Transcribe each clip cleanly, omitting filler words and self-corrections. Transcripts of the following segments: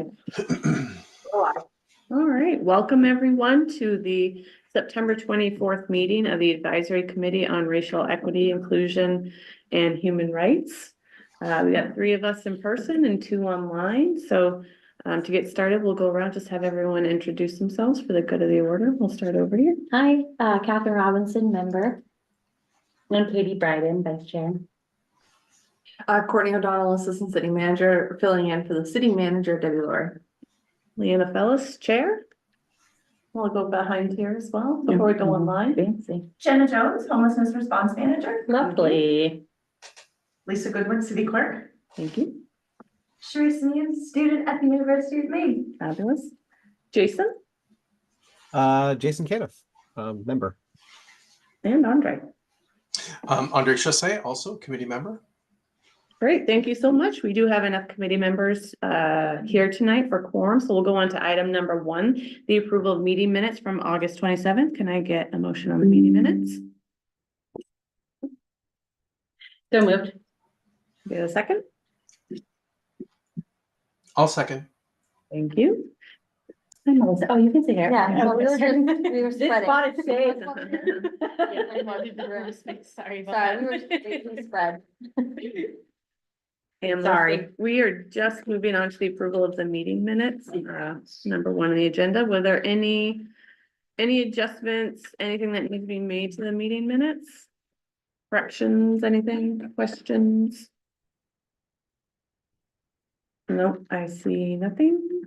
Aye. All right, welcome everyone to the September 24th meeting of the Advisory Committee on Racial Equity, Inclusion, and Human Rights. We got 3 of us in person and 2 online. So to get started, we'll go around, just have everyone introduce themselves for the good of the order. We'll start over here. Hi, Catherine Robinson, member. I'm Katie Bryden, vice chair. Courtney O'Donnell, assistant city manager, filling in for the city manager, Debbie Laura. Leanna Fellis, chair. We'll go behind here as well before we go online. Fancy. Jenna Jones, homelessness response manager. Lovely. Lisa Goodwin, city clerk. Thank you. Sharice Means, student at the University of Maine. Fabulous. Jason Jason Caniff, member. and Andre. Andre Chassé, also committee member. Great, thank you so much. We do have enough committee members here tonight for quorum, so we'll go on to item number 1, the approval of meeting minutes from August 27th. Can I get a motion on the meeting minutes? So moved. Get a second? I'll second. Thank you. Hi, Melissa. Oh, you can say it. Yeah, we were This spreading. spot is safe. Sorry, we were we spread. And Sorry. we are just moving on to the approval of the meeting minutes, number 1 on the agenda. Were there any adjustments, anything that needs to be made to the meeting minutes? Corrections, anything, questions? Nope, I see nothing.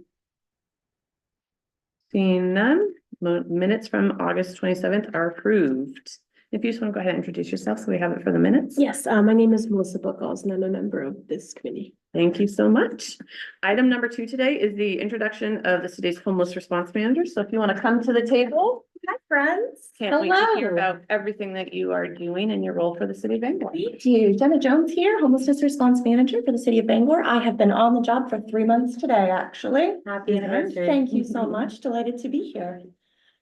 Seeing none, minutes from August 27th are approved. If you just want to go ahead and introduce yourself so we have it for the minutes. Yes, my name is Melissa Buckles and I'm a member of this committee. Thank you so much. Item number 2 today is the introduction of the city's homeless response manager. So if you want to come to the table. Hi, friends. Can't wait to hear Hello. about everything that you are doing in your role for the city of Bangor. Thank you. Jenna Jones here, homelessness response manager for the city of Bangor. I have been on the job for 3 months today, actually. Happy anniversary. Thank you so much. Delighted to be here.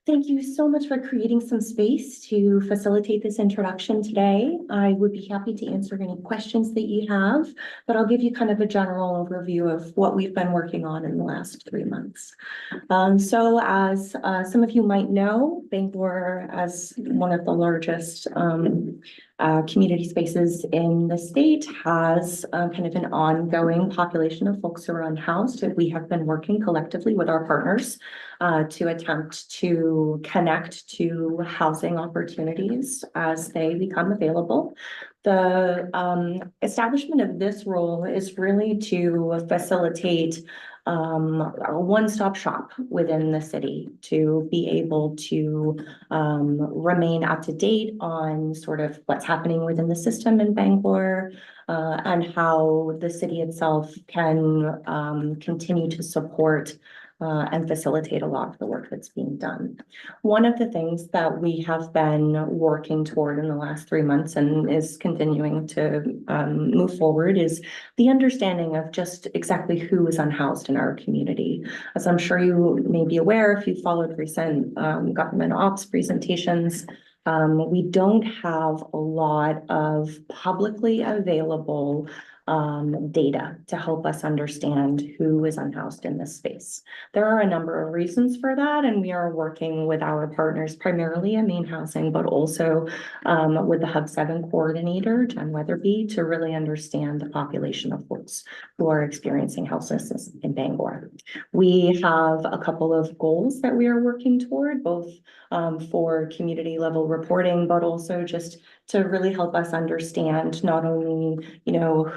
Thank you so much for creating some space to facilitate this introduction today. I would be happy to answer any questions that you have, but I'll give you kind of a general overview of what we've been working on in the last 3 months. So as some of you might know, Bangor, as one of the largest community spaces in the state, has kind of an ongoing population of folks who are unhoused. We have been working collectively with our partners to attempt to connect to housing opportunities as they become available. The establishment of this role is really to facilitate a one-stop shop within the city to be able to remain up to date on sort of what's happening within the system in Bangor and how the city itself can continue to support and facilitate a lot of the work that's being done. One of the things that we have been working toward in the last 3 months and is continuing to move forward is the understanding of just exactly who is unhoused in our community. As I'm sure you may be aware, if you followed recent government ops presentations, we don't have a lot of publicly available data to help us understand who is unhoused in this space. There are a number of reasons for that, and we are working with our partners, primarily in Maine Housing, but also with the Hub 7 coordinator, Jen Weatherby, to really understand the population of folks who are experiencing houselessness in Bangor. We have a couple of goals that we are working toward, both for community level reporting, but also just to really help us understand not only,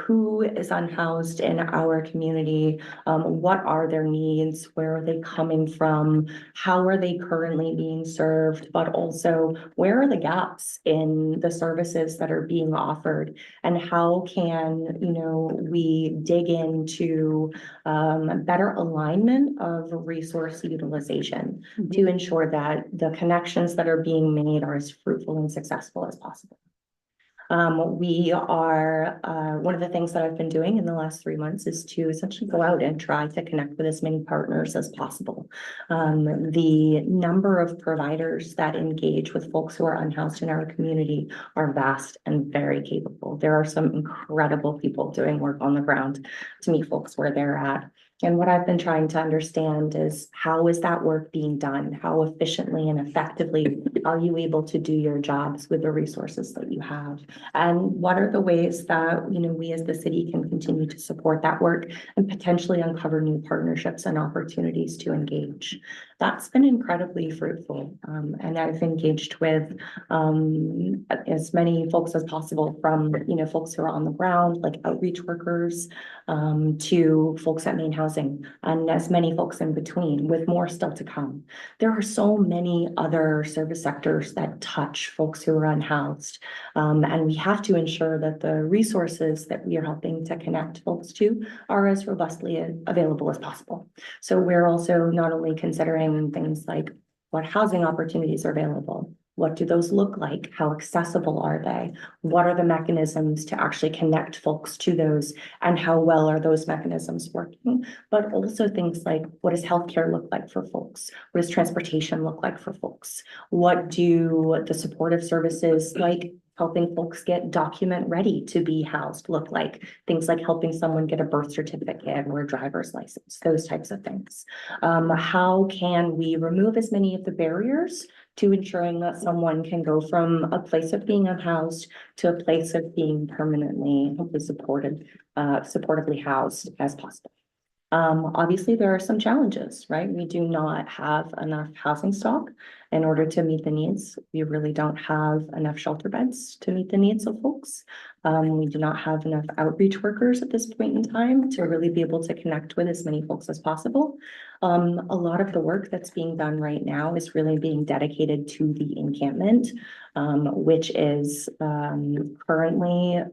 who is unhoused in our community, what are their needs, where are they coming from, how are they currently being served, but also where are the gaps in the services that are being offered, and how can, we dig into better alignment of resource utilization to ensure that the connections that are being made are as fruitful and successful as possible. We are, one of the things that I've been doing in the last 3 months is to essentially go out and try to connect with as many partners as possible. The number of providers that engage with folks who are unhoused in our community are vast and very capable. There are some incredible people doing work on the ground to meet folks where they're at. And what I've been trying to understand is how is that work being done? How efficiently and effectively are you able to do your jobs with the resources that you have? And what are the ways that, we as the city can continue to support that work and potentially uncover new partnerships and opportunities to engage? That's been incredibly fruitful. And I've engaged with as many folks as possible from, folks who are on the ground, like outreach workers, to folks at Main Housing, and as many folks in between, with more still to come. There are so many other service sectors that touch folks who are unhoused. And we have to ensure that the resources that we are helping to connect folks to are as robustly available as possible. So we're also not only considering things like what housing opportunities are available, what do those look like? How accessible are they? What are the mechanisms to actually connect folks to those? And how well are those mechanisms working? But also things like, what does healthcare look like for folks? What does transportation look like for folks? What do the supportive services like helping folks get document ready to be housed look like? Things like helping someone get a birth certificate or a driver's license, those types of things. How can we remove as many of the barriers to ensuring that someone can go from a place of being unhoused to a place of being permanently, hopefully supportively housed as possible? Obviously, there are some challenges, right? We do not have enough housing stock in order to meet the needs. We really don't have enough shelter beds to meet the needs of folks. We do not have enough outreach workers at this point in time to really be able to connect with as many folks as possible. A lot of the work that's being done right now is really being dedicated to the encampment, which is currently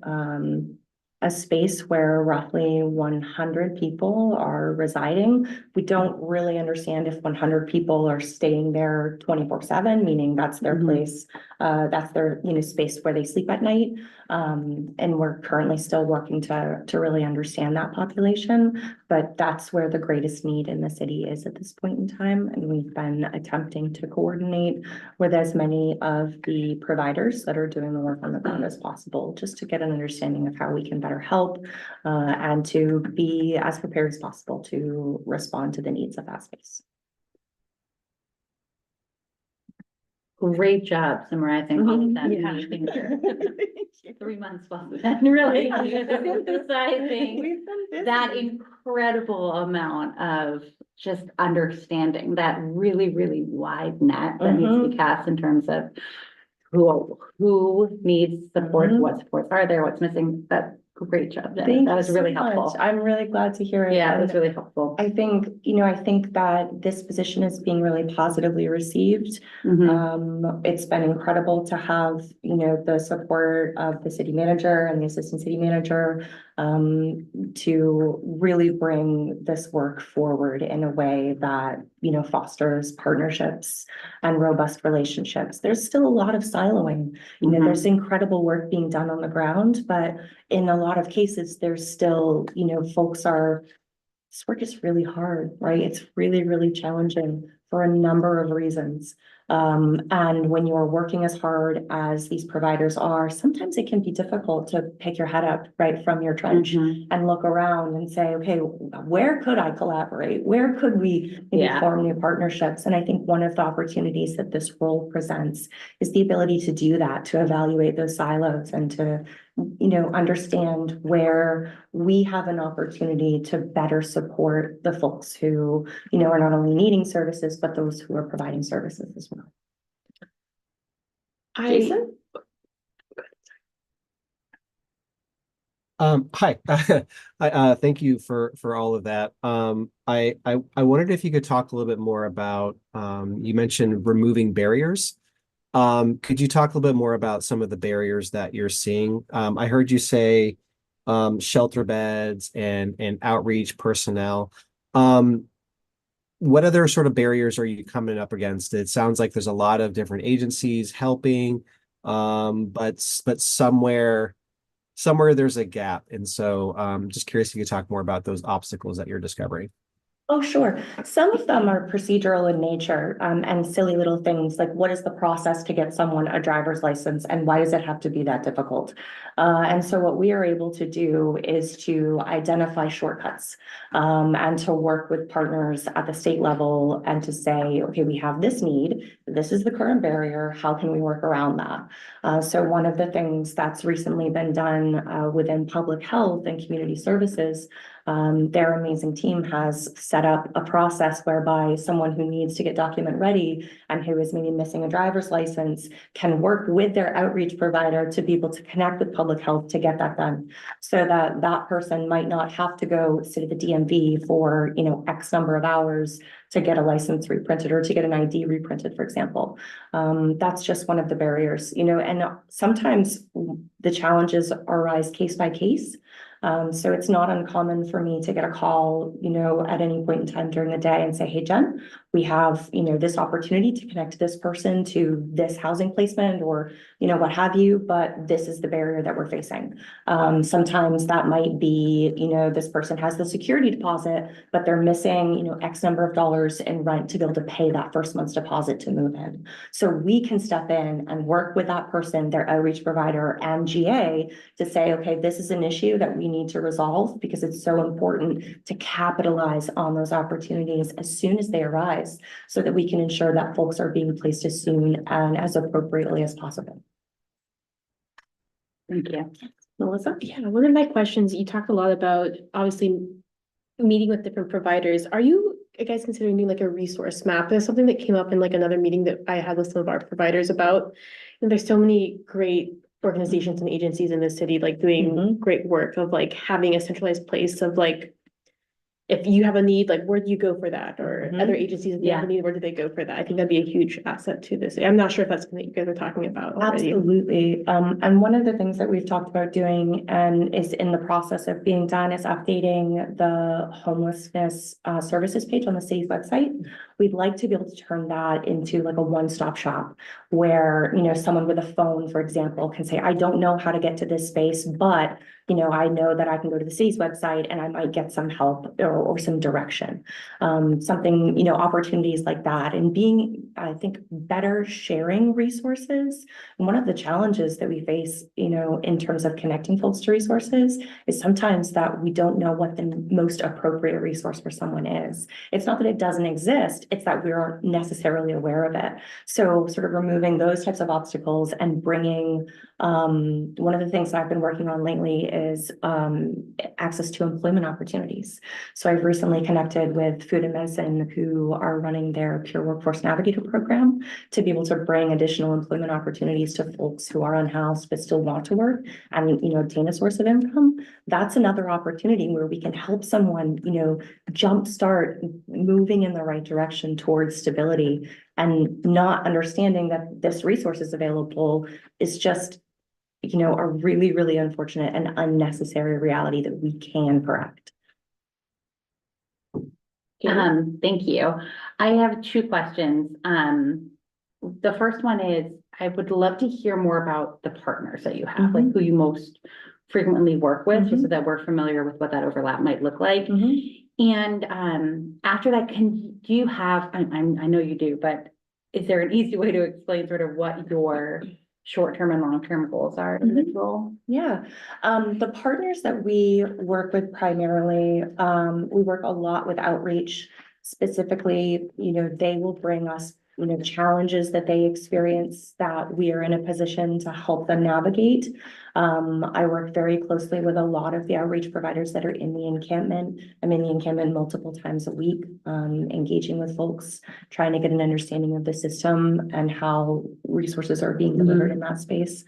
a space where roughly 100 people are residing. We don't really understand if 100 people are staying there 24/7, meaning that's their place, that's their, space where they sleep at night. And we're currently still working to really understand that population, but that's where the greatest need in the city is at this point in time. And we've been attempting to coordinate with as many of the providers that are doing the work on the ground as possible, just to get an understanding of how we can better help, and to be as prepared as possible to respond to the needs of that space. Great job summarizing all of that. Yeah. amazing work. 3 months well spent, really synthesizing that incredible amount of just understanding that really, really wide net that needs to be cast in terms of who needs support, what supports are there, what's missing. That great job, Jen. Thank That was you really so much. helpful. I'm really glad to hear it. Yeah, it was And really helpful. I think, I think that this position is being really positively received. Mhm. It's been incredible to have, the support of the city manager and the assistant city manager, to really bring this work forward in a way that, fosters partnerships and robust relationships. There's still a lot of siloing. There's incredible work being done on the ground, but in a lot of cases, there's still, this work is really hard, right? It's really, really challenging for a number of reasons. And when you're working as hard as these providers are, sometimes it can be difficult to pick your head up right from your trench and look around and say, okay, where could I collaborate? Where could we maybe form new partnerships? And I think one of the opportunities that this role presents is the ability to do that, to evaluate those silos and to understand where we have an opportunity to better support the folks who, are not only needing services, but those who are providing services as well. Jason? Hi. Thank you for all of that. I wondered if you could talk a little bit more about, you mentioned removing barriers. Could you talk a little bit more about some of the barriers that you're seeing? I heard you say shelter beds and outreach personnel. What other sort of barriers are you coming up against? It sounds like there's a lot of different agencies helping, but somewhere there's a gap. And so just curious if you could talk more about those obstacles that you're discovering. Oh, sure. Some of them are procedural in nature, and silly little things like what is the process to get someone a driver's license and why does it have to be that difficult? And so what we are able to do is to identify shortcuts, and to work with partners at the state level and to say, okay, we have this need, this is the current barrier, how can we work around that? So one of the things that's recently been done, within public health and community services, their amazing team has set up a process whereby someone who needs to get document ready and who is maybe missing a driver's license can work with their outreach provider to be able to connect with public health to get that done. So that that person might not have to go sit at the DMV for, X number of hours to get a license reprinted or to get an ID reprinted, for example. That's just one of the barriers, and sometimes the challenges arise case by case. So it's not uncommon for me to get a call, at any point in time during the day and say, hey, Jen, we have, this opportunity to connect this person to this housing placement or, what have you, but this is the barrier that we're facing. Sometimes that might be, this person has the security deposit, but they're missing, X number of dollars in rent to be able to pay that first month's deposit to move in. So we can step in and work with that person, their outreach provider and GA to say, okay, this is an issue that we need to resolve because it's so important to capitalize on those opportunities as soon as they arise so that we can ensure that folks are being placed as soon and as appropriately as possible. Thank you. Melissa? Yeah, one of my questions, you talked a lot about obviously meeting with different providers. Are you guys considering doing like a resource map? There's something that came up in like another meeting that I had with some of our providers about. And there's so many great organizations and agencies in the city, like doing great work of like having a centralized place of like, if you have a need, like where do you go for that? Or other agencies, if they have a need, where do they go for that? I think that'd be a huge asset to this. I'm not sure if that's something that you guys are talking about already. Absolutely. And one of the things that we've talked about doing and is in the process of being done is updating the homelessness services page on the city's website. We'd like to be able to turn that into like a one-stop shop where, someone with a phone, for example, can say, I don't know how to get to this space, but I know that I can go to the city's website and I might get some help or some direction. Something, opportunities like that and being, I think, better sharing resources. And one of the challenges that we face, in terms of connecting folks to resources is sometimes that we don't know what the most appropriate resource for someone is. It's not that it doesn't exist, it's that we aren't necessarily aware of it. So sort of removing those types of obstacles and bringing, one of the things that I've been working on lately is access to employment opportunities. So I've recently connected with Food and Medicine who are running their Peer Workforce Navigator program to be able to bring additional employment opportunities to folks who are unhoused but still want to work and, obtain a source of income. That's another opportunity where we can help someone, jumpstart moving in the right direction towards stability and not understanding that this resource is available is just a really, really unfortunate and unnecessary reality that we can correct. Thank you. I have two questions. The first one is, I would love to hear more about the partners that you have, like who you most frequently work with, just so that we're familiar with what that overlap might look like. And after that, do you have, I know you do, but is there an easy way to explain sort of what your short-term and long-term goals are in this role? Yeah, the partners that we work with primarily, we work a lot with outreach. Specifically, they will bring us, challenges that they experience that we are in a position to help them navigate. I work very closely with a lot of the outreach providers that are in the encampment. I'm in the encampment multiple times a week, engaging with folks, trying to get an understanding of the system and how resources are being delivered in that space.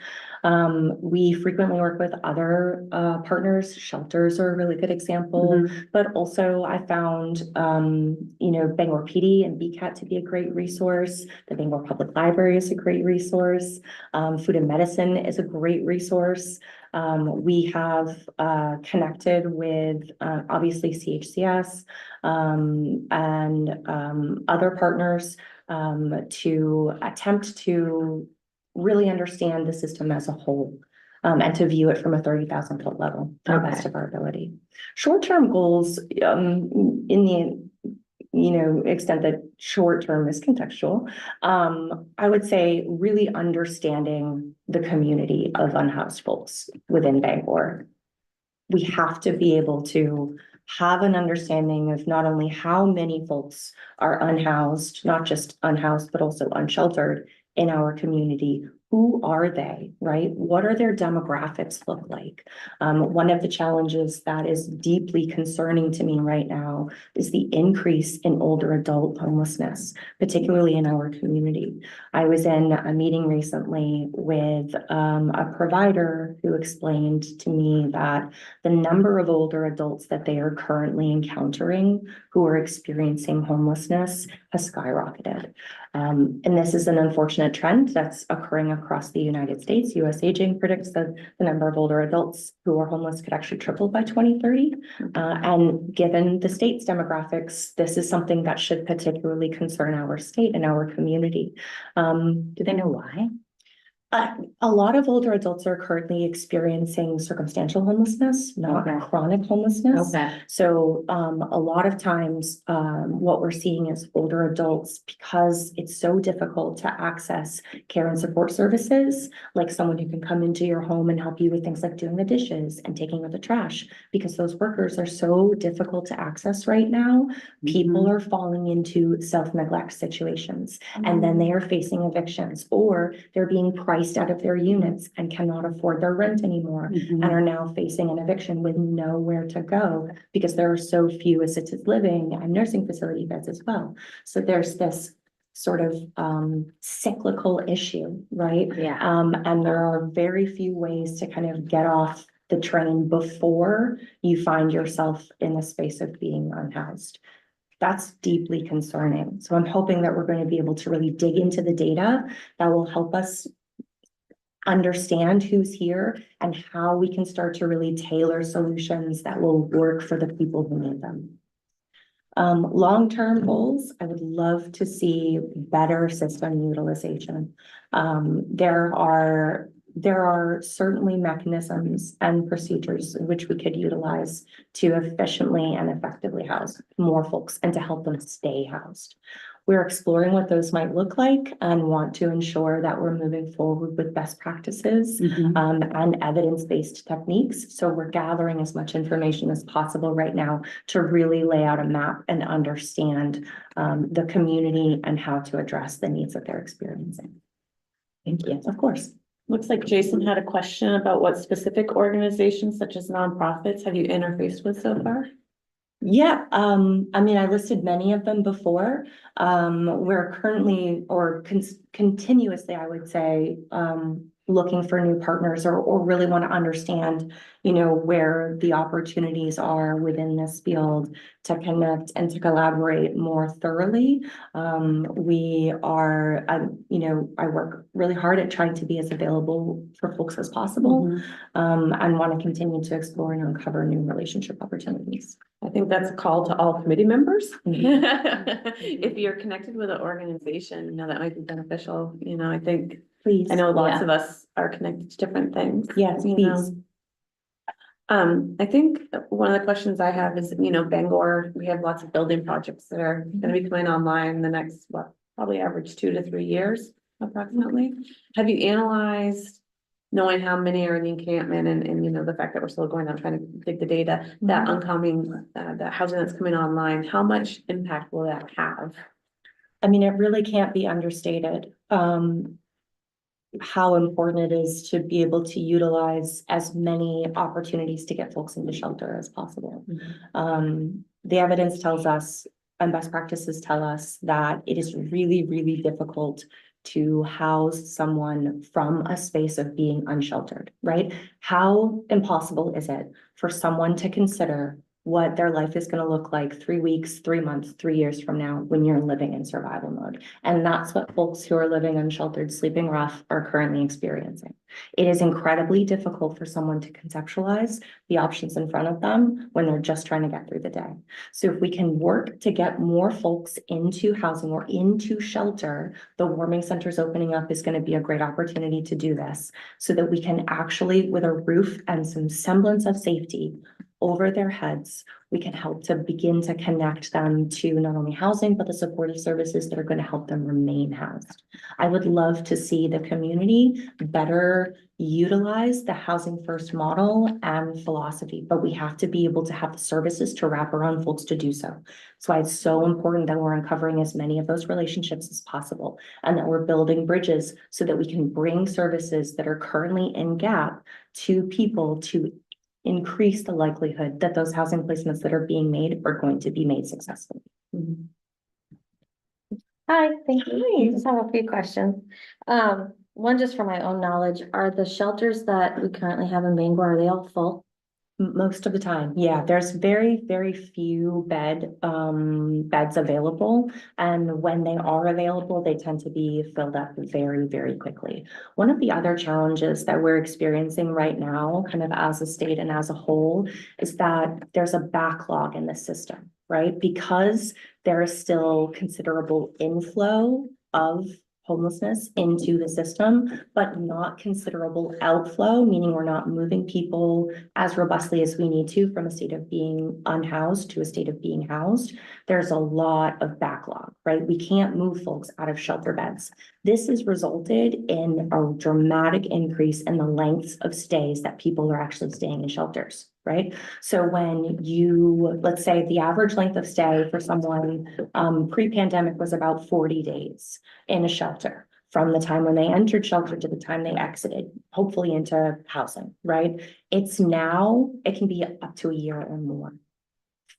We frequently work with other partners. Shelters are a really good example, but also I found, Bangor PD and BCAT to be a great resource. The Bangor Public Library is a great resource. Food and Medicine is a great resource. We have connected with obviously CHCS and other partners to attempt to really understand the system as a whole and to view it from a 30,000-foot level to the best of our ability. Short-term goals in the extent that short term is contextual. I would say really understanding the community of unhoused folks within Bangor. We have to be able to have an understanding of not only how many folks are unhoused, not just unhoused, but also unsheltered in our community. Who are they, right? What are their demographics look like? One of the challenges that is deeply concerning to me right now is the increase in older adult homelessness, particularly in our community. I was in a meeting recently with a provider who explained to me that the number of older adults that they are currently encountering who are experiencing homelessness has skyrocketed. And this is an unfortunate trend that's occurring across the United States. US Aging predicts that the number of older adults who are homeless could actually triple by 2030. And given the state's demographics, this is something that should particularly concern our state and our community. Do they know why? A lot of older adults are currently experiencing circumstantial homelessness, not Okay. chronic homelessness. Okay. So a lot of times what we're seeing is older adults, because it's so difficult to access care and support services, like someone who can come into your home and help you with things like doing the dishes and taking out the trash, because those workers are so difficult to access right now. People are falling into self-neglect situations, and then they are facing evictions, or they're being priced out of their units and cannot afford their rent anymore, and are now facing an eviction with nowhere to go because there are so few assisted living and nursing facility beds as well. So there's this sort of cyclical issue, right? Yeah. And there are very few ways to kind of get off the train before you find yourself in the space of being unhoused. That's deeply concerning. So I'm hoping that we're going to be able to really dig into the data that will help us understand who's here and how we can start to really tailor solutions that will work for the people who need them. Long-term goals, I would love to see better system utilization. There are certainly mechanisms and procedures in which we could utilize to efficiently and effectively house more folks and to help them stay housed. We're exploring what those might look like and want to ensure that we're moving forward with best practices and evidence-based techniques. So we're gathering as much information as possible right now to really lay out a map and understand the community and how to address the needs that they're experiencing. Thank you. Of course. Looks like Jason had a question about what specific organizations such as nonprofits have you interfaced with so far? Yeah, I mean, I listed many of them before. We're currently or continuously, I would say, looking for new partners or really want to understand, where the opportunities are within this field to connect and to collaborate more thoroughly. We are, I work really hard at trying to be as available for folks as possible, and want to continue to explore and uncover new relationship opportunities. I think that's a call to all committee members. If you're connected with an organization, that might be beneficial, I think. Please. I know lots of us are connected to different things. Yes, please. I think one of the questions I have is, Bangor, we have lots of building projects that are gonna be coming online in the next, probably average 2 to 3 years approximately. Have you analyzed, knowing how many are in the encampment and the fact that we're still going on trying to dig the data, that oncoming, that housing that's coming online, how much impact will that have? I mean, it really can't be understated. How important it is to be able to utilize as many opportunities to get folks into shelter as possible. The evidence tells us and best practices tell us that it is really, really difficult to house someone from a space of being unsheltered, right? How impossible is it for someone to consider what their life is going to look like 3 weeks, 3 months, 3 years from now when you're living in survival mode? And that's what folks who are living unsheltered, sleeping rough are currently experiencing. It is incredibly difficult for someone to conceptualize the options in front of them when they're just trying to get through the day. So if we can work to get more folks into housing or into shelter, the warming centers opening up is going to be a great opportunity to do this so that we can actually, with a roof and some semblance of safety, over their heads. We can help to begin to connect them to not only housing, but the supportive services that are going to help them remain housed. I would love to see the community better utilize the housing first model and philosophy, but we have to be able to have the services to wrap around folks to do so. That's why it's so important that we're uncovering as many of those relationships as possible and that we're building bridges so that we can bring services that are currently in gap to people to increase the likelihood that those housing placements that are being made are going to be made successfully. Hi, thank you. I just have a few questions. One just for my own knowledge, are the shelters that we currently have in Bangor, are they all full? Most of the time, yeah, there's very, very few beds available. And when they are available, they tend to be filled up very, very quickly. One of the other challenges that we're experiencing right now, kind of as a state and as a whole, is that there's a backlog in the system, right? Because there is still considerable inflow of homelessness into the system, but not considerable outflow, meaning we're not moving people as robustly as we need to from a state of being unhoused to a state of being housed. There's a lot of backlog, right? We can't move folks out of shelter beds. This has resulted in a dramatic increase in the lengths of stays that people are actually staying in shelters, right? So when you, let's say the average length of stay for someone pre-pandemic was about 40 days in a shelter from the time when they entered shelter to the time they exited, hopefully into housing, right? It's now, it can be up to a year or more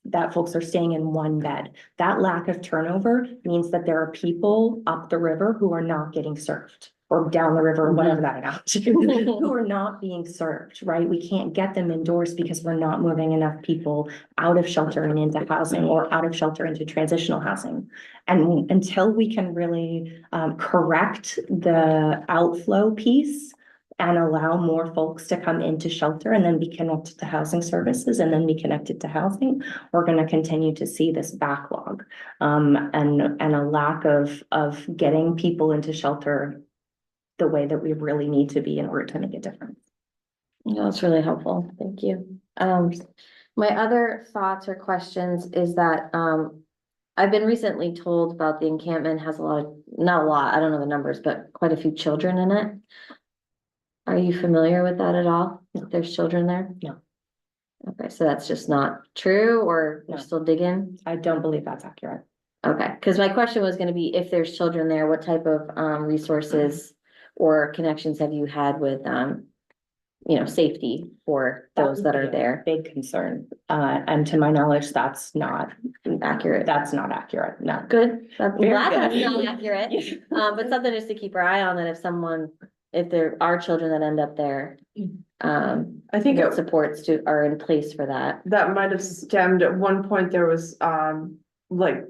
that folks are staying in one bed. That lack of turnover means that there are people up the river who are not getting served, or down the river, or whatever that analogy, who are not being served, right? We can't get them indoors because we're not moving enough people out of shelter and into housing, or out of shelter into transitional housing. And until we can really correct the outflow piece and allow more folks to come into shelter and then be connected to housing services and then be connected to housing, we're going to continue to see this backlog and a lack of getting people into shelter the way that we really need to be in order to make a difference. No, that's really helpful. Thank you. My other thoughts or questions is that, I've been recently told about the encampment has a lot of, not a lot, I don't know the numbers, but quite a few children in it. Are you familiar with that at all? If there's children there? No. Okay, so that's just not true, or No. you're still digging? I don't believe that's accurate. Okay, because my question was gonna be, if there's children there, what type of resources or connections have you had with safety for those that are there? Big concern. And to my knowledge, that's not Accurate. That's not accurate. No. Good. I'm Very glad that's good. not accurate. But something just to keep our eye on, that if there are children that end up there, I think what supports are in place for that. that might have stemmed, at one point, there was, like,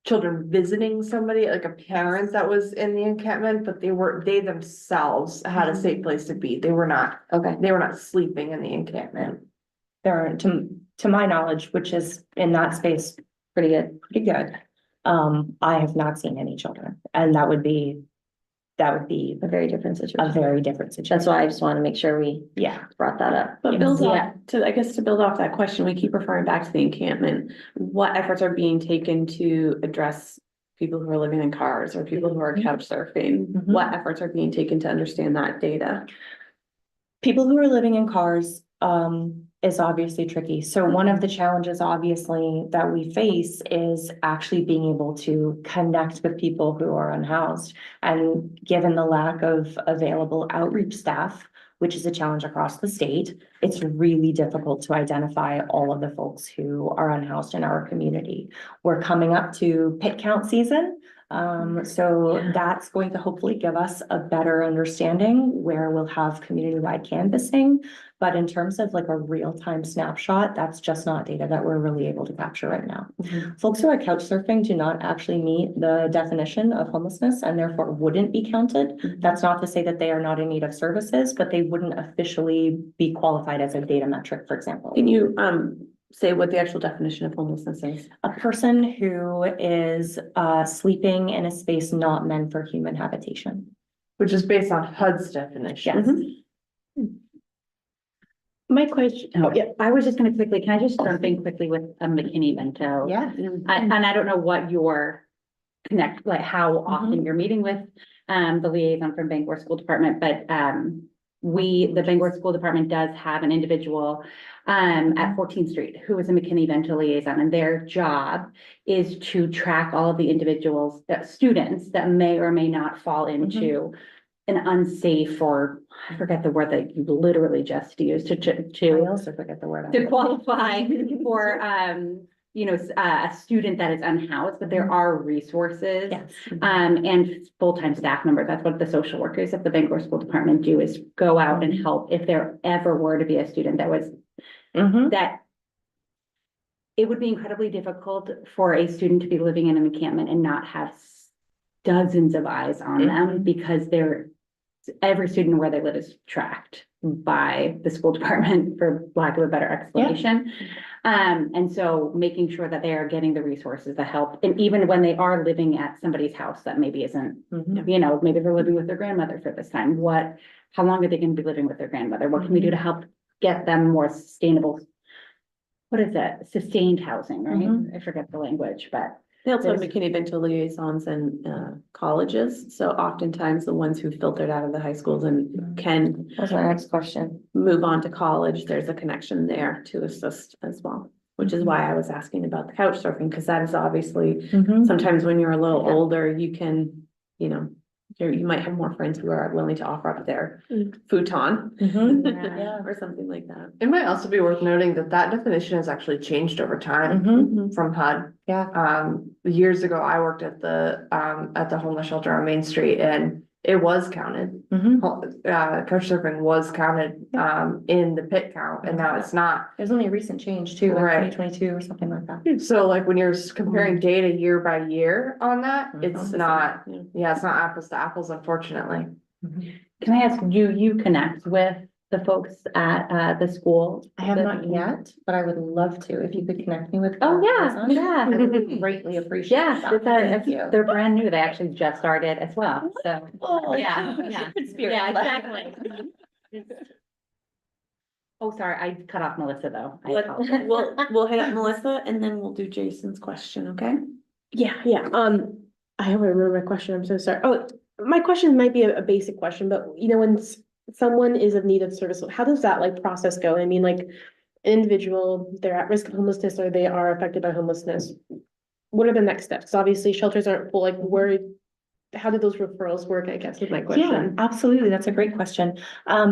children visiting somebody, like a parent that was in the encampment, but they themselves had a safe place to be. They were not sleeping in the encampment. There are, to my knowledge, which is in that space, Pretty good. pretty good. I have not seen any children, and that would be A very different a situation. very different situation. That's why I just want to make sure we Yeah. brought that up. But build Yeah. to build off that question, we keep referring back to the encampment. What efforts are being taken to address people who are living in cars or people who are couch surfing? Mhm. What efforts are being taken to understand that data? People who are living in cars is obviously tricky. So one of the challenges obviously that we face is actually being able to connect with people who are unhoused. And given the lack of available outreach staff, which is a challenge across the state, it's really difficult to identify all of the folks who are unhoused in our community. We're coming up to pit count season. So that's going to hopefully give us a better understanding where we'll have community-wide canvassing. But in terms of like a real-time snapshot, that's just not data that we're really able to capture right now. Folks who are couch surfing do not actually meet the definition of homelessness and therefore wouldn't be counted. That's not to say that they are not in need of services, but they wouldn't officially be qualified as a data metric, for example. Can you say what the actual definition of homelessness is? A person who is sleeping in a space not meant for human habitation. Which is based on HUD's definition. Yes. My question, oh, yeah, I was just gonna quickly, can I just jump in quickly with McKinney-Vento? Yeah. And I don't know what your like how often you're meeting with the liaison from Bangor School Department, but the Bangor School Department does have an individual at 14th Street who is a McKinney-Vento liaison, and their job is to track all of the individuals, students that may or may not fall into an unsafe, or I forget the word that you literally just used I also forget the word. to qualify for, a student that is unhoused, but there are resources. Yes. And full-time staff members, that's what the social workers at the Bangor School Department do, is go out and help if there ever were to be a student that was, that it would be incredibly difficult for a student to be living in an encampment and not have dozens of eyes on them, because every student where they live is tracked by the school department, for lack of a better explanation. And so making sure that they are getting the resources that help, and even when they are living at somebody's house that maybe isn't, maybe they're living with their grandmother for this time, how long are they gonna be living with their grandmother? What can we do to help get them more sustainable, what is it, sustained housing, right? I forget the language, but. They also have There's- McKinney-Vento liaisons in colleges, so oftentimes the ones who filtered out of the high schools and can That's my next question. move on to college, there's a connection there to assist as well. Which is why I was asking about the couch surfing, because that is obviously, sometimes when you're a little Yeah. older, you can, you might have more friends who are willing to offer up their futon. Yeah. Or something like that. It might also be worth noting that that definition has actually changed over time from HUD. Yeah. Years ago, I worked at the homeless shelter on Main Street, and it was counted. Couch surfing was counted, in the pit count, and now it's not. There's only a recent change too, like Right. 2022 or something like that. So like when you're comparing data year by year on that, it's Sounds the not, same, yeah, it's not apples to apples, unfortunately. Can I ask, do you connect with the folks at the school? I have not yet, but I would love to, if you could connect me with. Oh, yeah, Amazon. yeah. I would greatly appreciate Yeah, that. Thank you. they're brand new. They actually just started as well, so. Oh, Yeah, yeah. kindred spirit. Yeah, exactly. Oh, sorry, I cut off Melissa though. I apologize. We'll hit up Melissa and then we'll do Jason's question, okay? yeah, I hope I remember my question, I'm so sorry. Oh, my question might be a basic question, but when someone is in need of service, how does that like process go? I mean, like an individual, they're at risk of homelessness or they are affected by homelessness. What are the next steps? 'Cause obviously shelters aren't full, like how do those referrals work, I guess, is my Yeah, question. absolutely. That's a great question.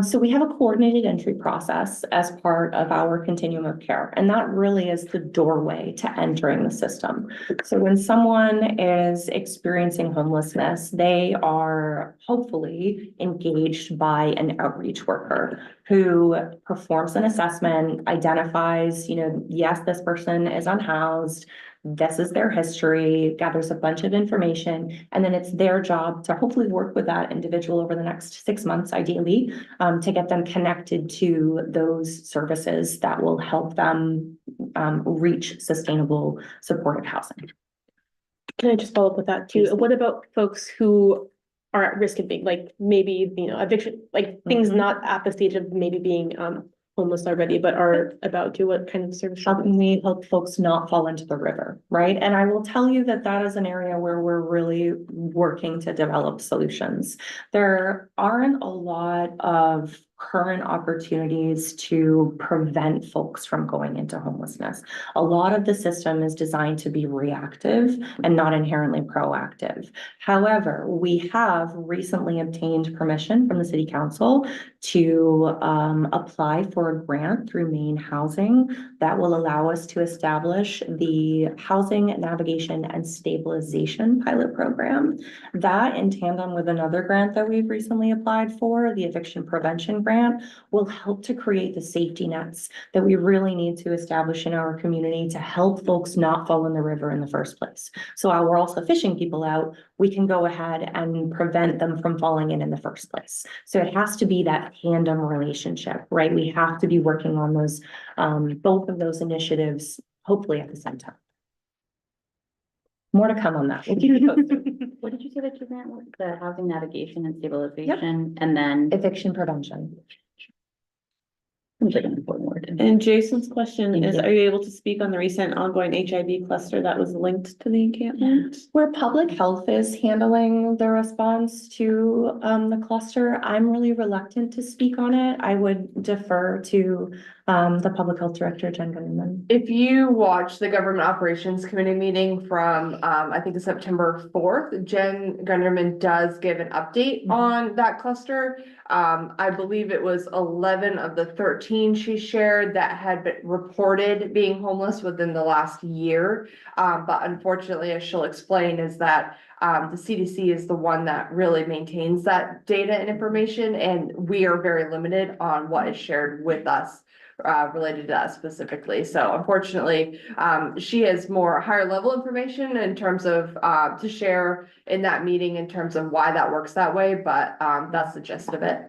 So we have a coordinated entry process as part of our continuum of care, and that really is the doorway to entering the system. So when someone is experiencing homelessness, they are hopefully engaged by an outreach worker who performs an assessment, identifies, yes, this person is unhoused. This is their history, gathers a bunch of information, and then it's their job to hopefully work with that individual over the next 6 months, ideally, to get them connected to those services that will help them reach sustainable supportive housing. Can I just follow up with that too? What about folks who are at risk of being like, maybe, eviction, like things not at the stage of maybe being homeless already, but are about to, what kind of service? How can we help folks not fall into the river, right? And I will tell you that that is an area where we're really working to develop solutions. There aren't a lot of current opportunities to prevent folks from going into homelessness. A lot of the system is designed to be reactive and not inherently proactive. However, we have recently obtained permission from the city council to apply for a grant through Maine Housing that will allow us to establish the Housing Navigation and Stabilization Pilot Program. That, in tandem with another grant that we've recently applied for, the Eviction Prevention Grant, will help to create the safety nets that we really need to establish in our community to help folks not fall in the river in the first place. So while we're also fishing people out, we can go ahead and prevent them from falling in the first place. So it has to be that tandem relationship, right? We have to be working on those, both of those initiatives, hopefully at the same time. More to come on that. We'll keep you posted. What did you say that you meant with the housing navigation and stabilization, and then? Eviction prevention. Seems like an important word. And Jason's question Thank is, you. are you able to speak on the recent ongoing HIV cluster that was linked to the encampment? Where public health is handling the response to the cluster, I'm really reluctant to speak on it. I would defer to the public health director, Jen Gunderman. If you watch the Government Operations Committee meeting from, I think it's September 4th, Jen Gunderman does give an update on that cluster. I believe it was 11 of the 13 she shared that had been reported being homeless within the last year. But unfortunately, as she'll explain, is that the CDC is the one that really maintains that data and information, and we are very limited on what is shared with us related to that specifically. So unfortunately, she has more higher level information in terms of to share in that meeting in terms of why that works that way, but that's the gist of it.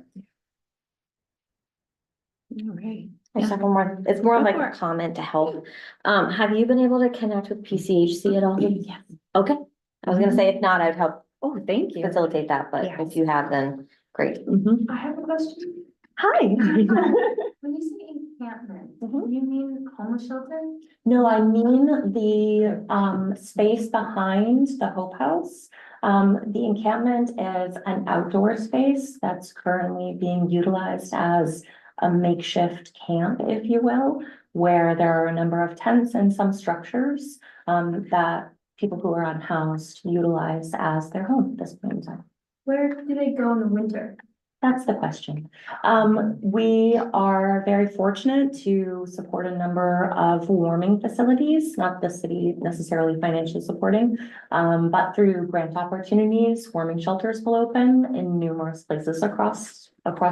All right. I just have one more, it's more of Go like for a it. comment to help. Have you been able to connect with PCHC at all? Yes. Okay, I was gonna say, if not, I'd help Oh, thank you. facilitate that, but Yes. if you have, then great. Mhm. I have a question. Hi. When you say encampment, Mhm. do you mean homeless shelter? No, I mean the space behind the Hope House. The encampment is an outdoor space that's currently being utilized as a makeshift camp, if you will, where there are a number of tents and some structures that people who are unhoused utilize as their home at this point in time. Where do they go in the winter? That's the question. We are very fortunate to support a number of warming facilities, not the city necessarily financially supporting, but through grant opportunities, warming shelters will open in numerous places across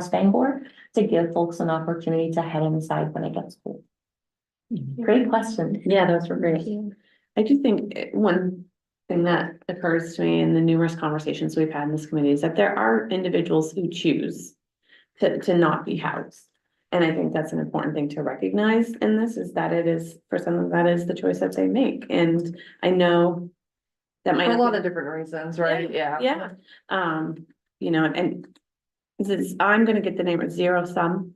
Bangor to give folks an opportunity to head inside when it gets cold. Great question. Yeah, those were great. I do think one thing that occurs to me in the numerous conversations we've had in this committee is that there are individuals who choose to not be housed. And I think that's an important thing to recognize in this, is that it is, for some of that is the choice that they make. And I know that might For a not lot be- of different reasons, right? Yeah. Yeah, you know, and this is, I'm gonna get the name of Zero Sum.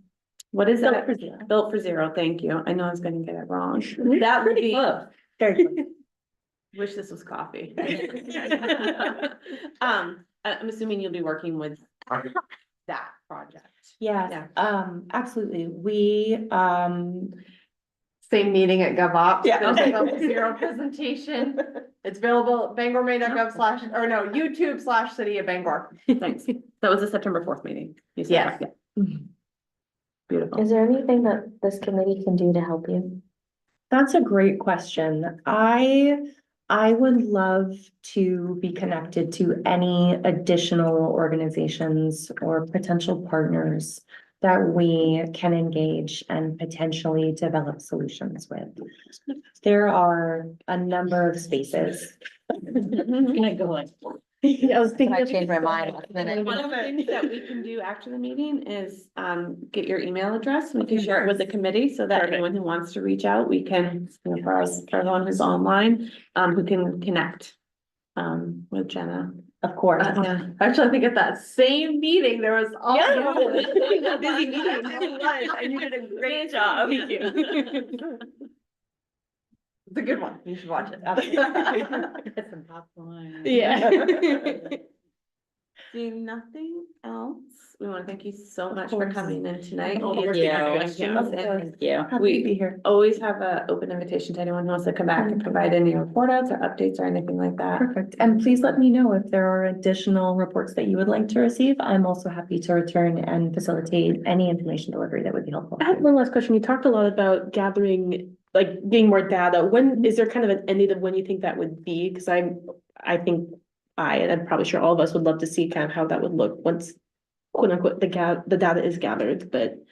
What is Built that? for Zero. Built for Zero, thank you. I know I was gonna get it wrong. That would be, Very good. wish this was coffee. I'm assuming you'll be working with that project. Yes, Yeah. absolutely. We, Same meeting at GovOps. Yeah, There's okay. a Level Zero presentation. It's available at bangormaine.gov/ or no, YouTube/City of Bangor. Thanks. That was the September 4th meeting. You said, Yes. right? Yeah. Beautiful. Is there anything that this committee can do to help you? That's a great question. I would love to be connected to any additional organizations or potential partners that we can engage and potentially develop solutions with. There are a number of spaces. Gonna go like. I was I changed my mind last minute. One of the things that we can do after the meeting is get your email address, and we can share it with the committee, so that anyone who wants to reach out, we can, you know, for everyone who's online, who can connect with Jenna. Of course. Yeah. Actually, I think at that same meeting, there was all. Yeah. Busy meeting. And you did a great job. Thank you. It's a good one. You should watch it. Get some popcorn. Yeah. Seeing nothing else, we want to thank you so much for course. coming in tonight. Oh, Answering thank you. our questions, Of and course. Thank you. Happy to we be here. always have an open invitation to anyone who wants to come back and provide any report outs or updates or anything like that. Perfect. And please let me know if there are additional reports that you would like to receive. I'm also happy to return and facilitate any information delivery that would be helpful. I have one last question. You talked a lot about gathering, like getting more data. When, is there kind of an end date of when you think that would be? Because I think and I'm probably sure all of us would love to see kind of how that would look once quote unquote, the data is gathered, but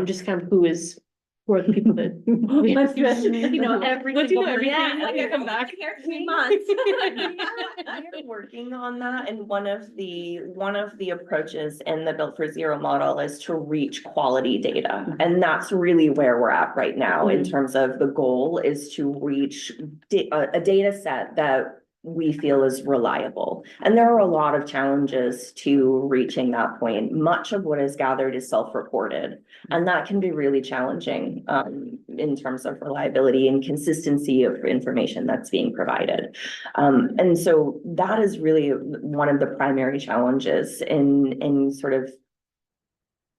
just kind of who are the people that. You know, every single person. Yeah, Come back. Here 3 months. We're working on that, and one of the approaches in the Built for Zero model is to reach quality data. And that's really where we're at right now in terms of the goal is to reach a data set that we feel is reliable. And there are a lot of challenges to reaching that point. Much of what is gathered is self-reported, and that can be really challenging in terms of reliability and consistency of information that's being provided. And so that is really one of the primary challenges in sort of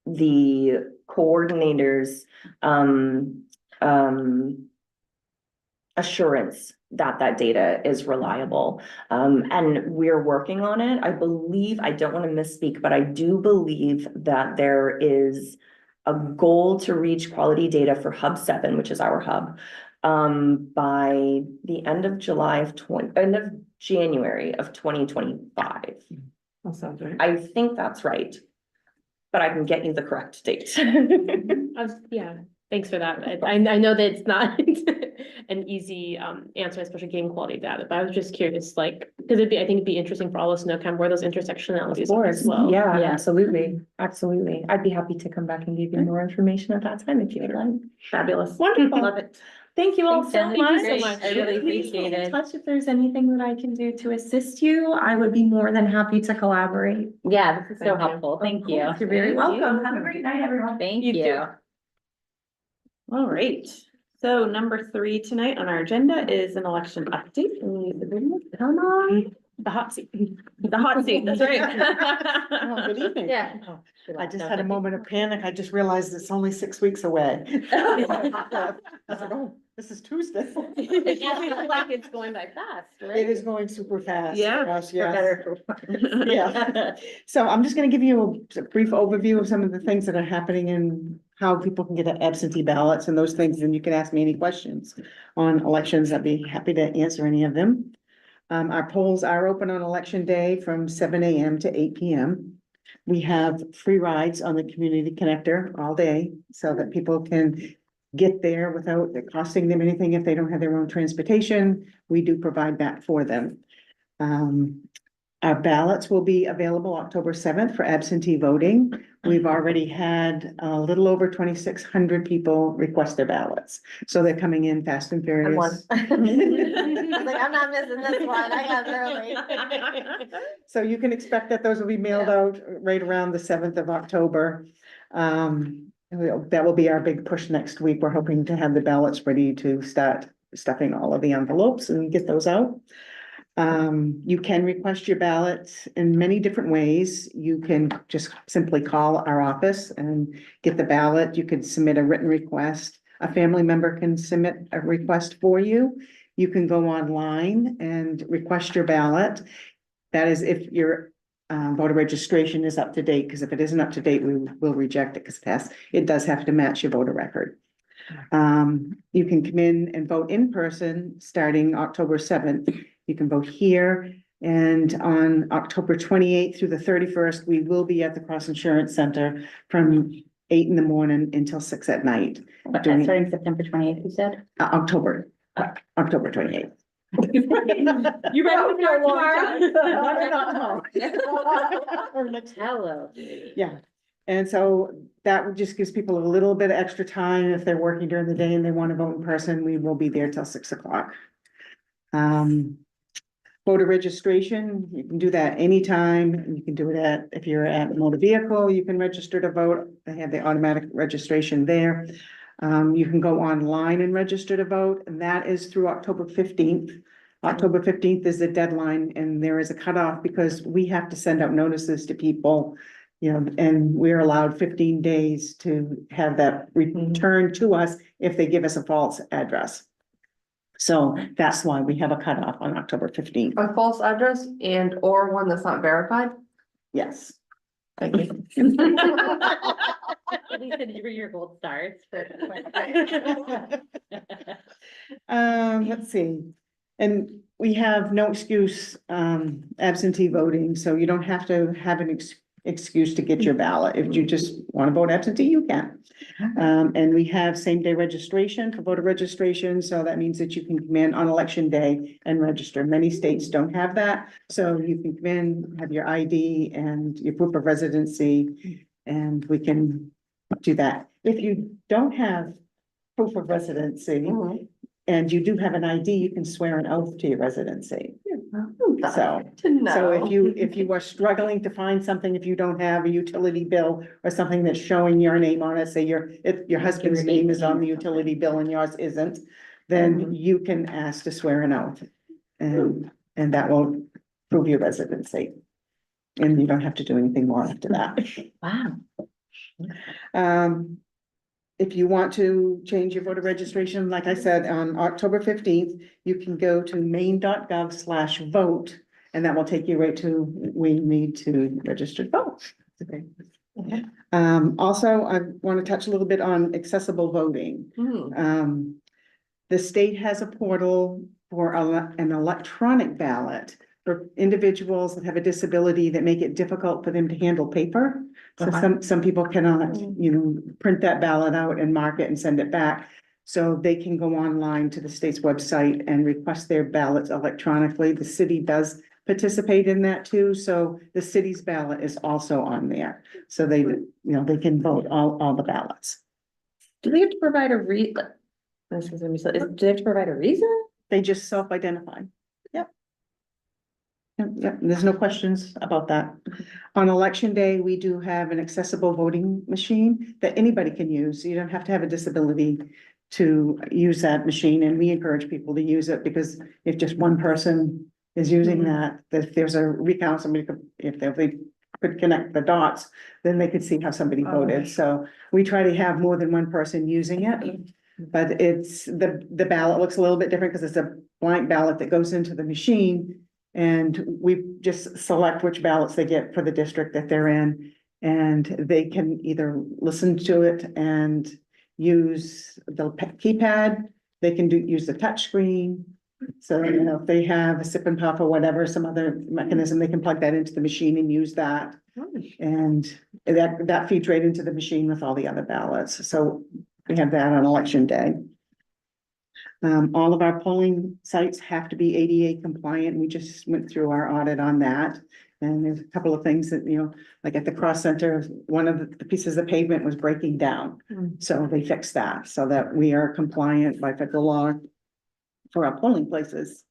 the coordinators assurance that that data is reliable. And we're working on it. I believe, I don't want to misspeak, but I do believe that there is a goal to reach quality data for Hub 7, which is our hub, by the end of January of 2025. That sounds right. I think that's right, but I can get you the correct date. Yeah, thanks for that. I know that it's not an easy answer, especially getting quality data, but I was just curious, like, because I think it'd be interesting for all of us to know kind of where those intersectionalities are as well. Yeah, Yeah. absolutely, absolutely. I'd be happy to come back and give you more information at that time if you would like. Fabulous. Wonderful. Love it. Thank you all Thanks, so Jen. much. Thank you so much. I really Please appreciate get in it. touch if there's anything that I can do to assist you. I would be more than happy to collaborate. Yeah, this is so Thank you. helpful. Thank you. You're very Thank you. welcome. Have a great night, everyone. Thank You you. too. All right, so number 3 tonight on our agenda is an election update. Come on. The hot seat. The hot seat, that's right. Good evening. Yeah. I just had a moment of panic. I just realized it's only 6 weeks away. I was like, oh, this is Tuesday. It feels like it's going by fast, right? It is going super fast. Yeah, Gosh, For yes. better. Yeah. So I'm just gonna give you a brief overview of some of the things that are happening and how people can get absentee ballots and those things, and you can ask me any questions on elections. I'd be happy to answer any of them. Our polls are open on election day from 7 AM to 8 PM. We have free rides on the community connector all day so that people can get there without it costing them anything if they don't have their own transportation. We do provide that for them. Our ballots will be available October 7th for absentee voting. We've already had a little over 2,600 people request their ballots. So they're coming in fast and I'm one. furious. I was like, I'm not missing this one. I got early. So you can expect that those will be mailed out right around the 7th of October. That will be our big push next week. We're hoping to have the ballots ready to start stuffing all of the envelopes and get those out. You can request your ballots in many different ways. You can just simply call our office and get the ballot. You can submit a written request. A family member can submit a request for you. You can go online and request your ballot. That is if your voter registration is up to date, because if it isn't up to date, we will reject it because it does have to match your voter record. You can come in and vote in person starting October 7th. You can vote here, and on October 28th through the 31st, we will be at the Cross Insurance Center from 8 in the morning until 6 at night. Starting September 28th, you said? October 28th. You ready to start tomorrow. Hello. Yeah, and so that just gives people a little bit of extra time if they're working during the day and they want to vote in person. We will be there till 6 o'clock. Voter registration, you can do that anytime. You can do it if you're at a motor vehicle, you can register to vote. They have the automatic registration there. You can go online and register to vote, and that is through October 15th. October 15th is the deadline, and there is a cutoff because we have to send out notices to people, and we're allowed 15 days to have that returned to us if they give us a false address. So that's why we have a cutoff on October 15th. A false address and or one that's not verified? Yes. Thank you. At least your gold stars. Let's see. And we have no excuse, absentee voting, so you don't have to have an excuse to get your ballot. If you just want to vote absentee, you can. And we have same day registration for voter registration, so that means that you can come in on election day and register. Many states don't have that, so you can come in, have your ID and your proof of residency, and we can do that. If you don't have proof of residency, and you do have an ID, you can swear an oath to your residency. So, To so if you are struggling to find something, if you don't have a utility bill or something that's showing your name on it, say if your husband's name is on the utility bill and yours isn't, then you can ask to swear an oath. And that will prove your residency. And you don't have to do anything more after that. Wow. If you want to change your voter registration, like I said, on October 15th, you can go to maine.gov/vote, and that will take you right to where you need to register to vote. Also, I want to touch a little bit on accessible voting. The state has a portal for an electronic ballot for individuals that have a disability that make it difficult for them to handle paper. So some people cannot, print that ballot out and mark it and send it back. So they can go online to the state's website and request their ballots electronically. The city does participate in that too. So the city's ballot is also on there. So they can vote all the ballots. Do they have to provide a do they have to provide a reason? They just self-identify. Yep. Yep, there's no questions about that. On election day, we do have an accessible voting machine that anybody can use. You don't have to have a disability to use that machine, and we encourage people to use it because if just one person is using that, if there's a recount, somebody could, if they could connect the dots, then they could see how somebody voted. So we try to have more than one person using it. But it's the ballot looks a little bit different because it's a blank ballot that goes into the machine. And we just select which ballots they get for the district that they're in. And they can either listen to it and use the keypad, they can use the touch screen. So, if they have a sip and puff or whatever, some other mechanism, they can plug that into the machine and use that. And that feeds right into the machine with all the other ballots. So we have that on election day. All of our polling sites have to be ADA compliant. We just went through our audit on that. And there's a couple of things that, like at the Cross Center, one of the pieces of pavement was breaking down. So they fixed that so that we are compliant by federal law for our polling places.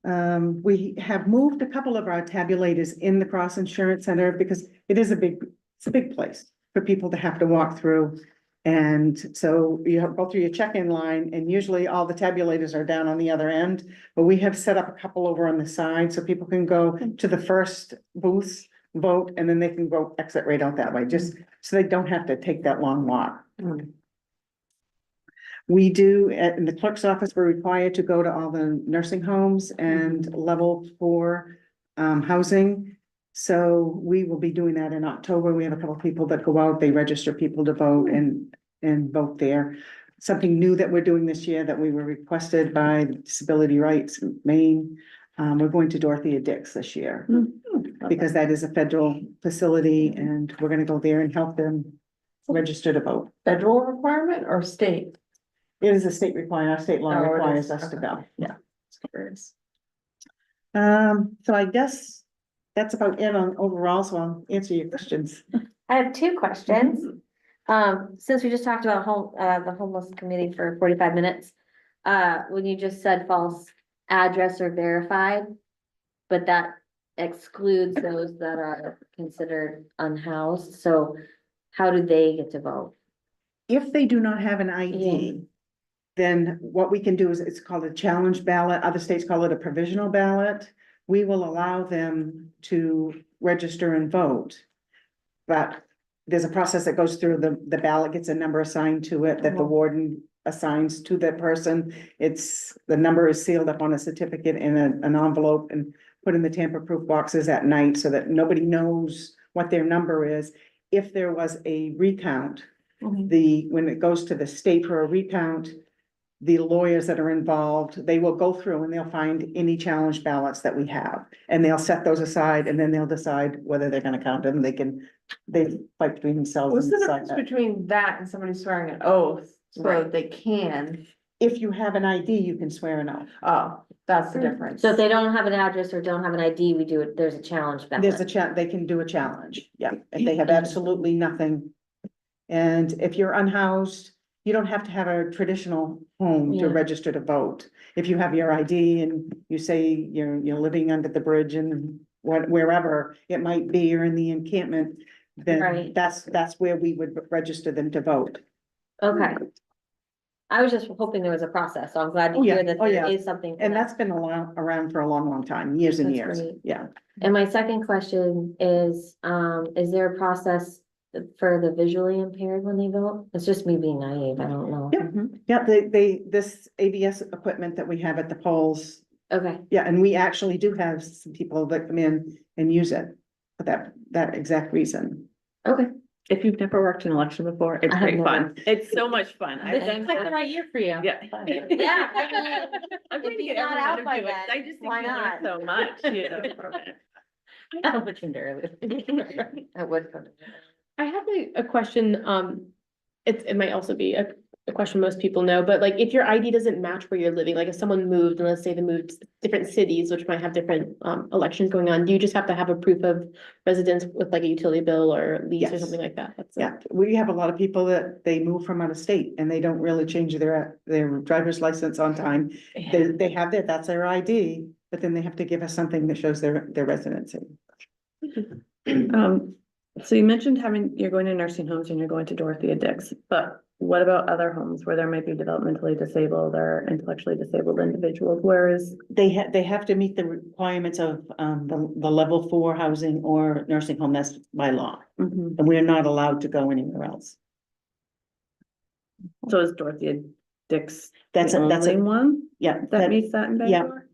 We have moved a couple of our tabulators in the Cross Insurance Center because it's a big place for people to have to walk through. And so you have go through your check-in line and usually all the tabulators are down on the other end, but we have set up a couple over on the side so people can go to the first booths, vote, and then they can go exit right out that way, just so they don't have to take that long walk. We do, in the clerk's office, we're required to go to all the nursing homes and level 4 housing. So we will be doing that in October. We have a couple of people that go out, they register people to vote and vote there. Something new that we're doing this year that we were requested by Disability Rights Maine. We're going to Dorothea Dix this year because that is a federal facility and we're gonna go there and help them register to vote. Federal requirement or state? It is a state requirement, our state law Oh, it requires is. us to go, yeah. Okay. So I guess that's about it on overall, so I'll answer your questions. I have two questions. Since we just talked about the homeless committee for 45 minutes, when you just said false address or verified, but that excludes those that are considered unhoused, so how do they get to vote? If they do not have an ID, then what we can do is, it's called a challenge ballot. Other states call it a provisional ballot. We will allow them to register and vote. But there's a process that goes through, the ballot gets a number assigned to it that the warden assigns to that person. The number is sealed up on a certificate in an envelope and put in the tamper-proof boxes at night so that nobody knows what their number is. If there was a recount, when it goes to the state for a recount, the lawyers that are involved, they will go through and they'll find any challenge ballots that we have. And they'll set those aside and then they'll decide whether they're gonna count them. They fight between themselves. What's and the decide difference that. between that and somebody swearing an oath so Right. they can? If you have an ID, you can swear an oath. Oh, that's the difference. So if they don't have an address or don't have an ID, there's a challenge ballot. They can do a challenge, yeah, if they have absolutely nothing. And if you're unhoused, you don't have to have a traditional home to Yeah. register to vote. if you have your ID and you say you're living under the bridge and wherever it might be, or in the encampment, then Right. that's where we would register them to vote. Okay. I was just hoping there was a process, so I'm glad to Oh, yeah. hear that Oh, yeah. there is something. for And that. that's been around for a long, long time, years and That's years, great. yeah. And my second question is there a process for the visually impaired when they vote? It's just me being naive, I don't know. Yep. Yeah, this ABS equipment that we have at the polls, Okay, yeah, and we actually do have some people that come in and use it for that exact reason. okay. If you've never worked an election before, it's I have great never. fun. It's so much fun. I've This done. is like the right year for you. Yeah. Yeah, I mean, I'm going if to he's get not everyone out to by do it. then, I just think why you learn not? so much, you know, from it. I mentioned earlier. I would. I have a question, it might also be a question most people know, but like, if your ID doesn't match where you're living, like if someone moved, and let's say they moved to different cities, which might have different, elections going on, do you just have to have a proof of residence with like a utility bill or lease or Yes. something like that? That's it. Yeah, we have a lot of people that they move from out of state and they don't really change their driver's license on time. They have that's their ID, but then they have to give us something that shows their residency. So you mentioned you're going to nursing homes and you're going to Dorothea Dix, but what about other homes where there might be developmentally disabled or intellectually disabled individuals? Where is, They have to meet the requirements of the level 4 housing or nursing home, that's by law. Mhm. And we are not allowed to go anywhere else. So is Dorothea Dix That's the that's only one Yeah, that meets that in yeah, Bangor?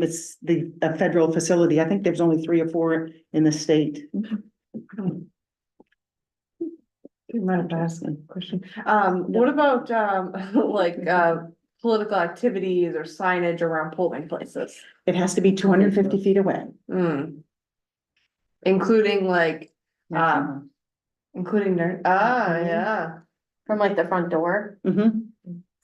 it's a federal facility. I think there's only 3 or 4 in the state. You might have to ask a question. What about, like, political activities or signage around polling places? It has to be 250 feet away. Hmm. Including like, including yeah, From like the front door? Mhm.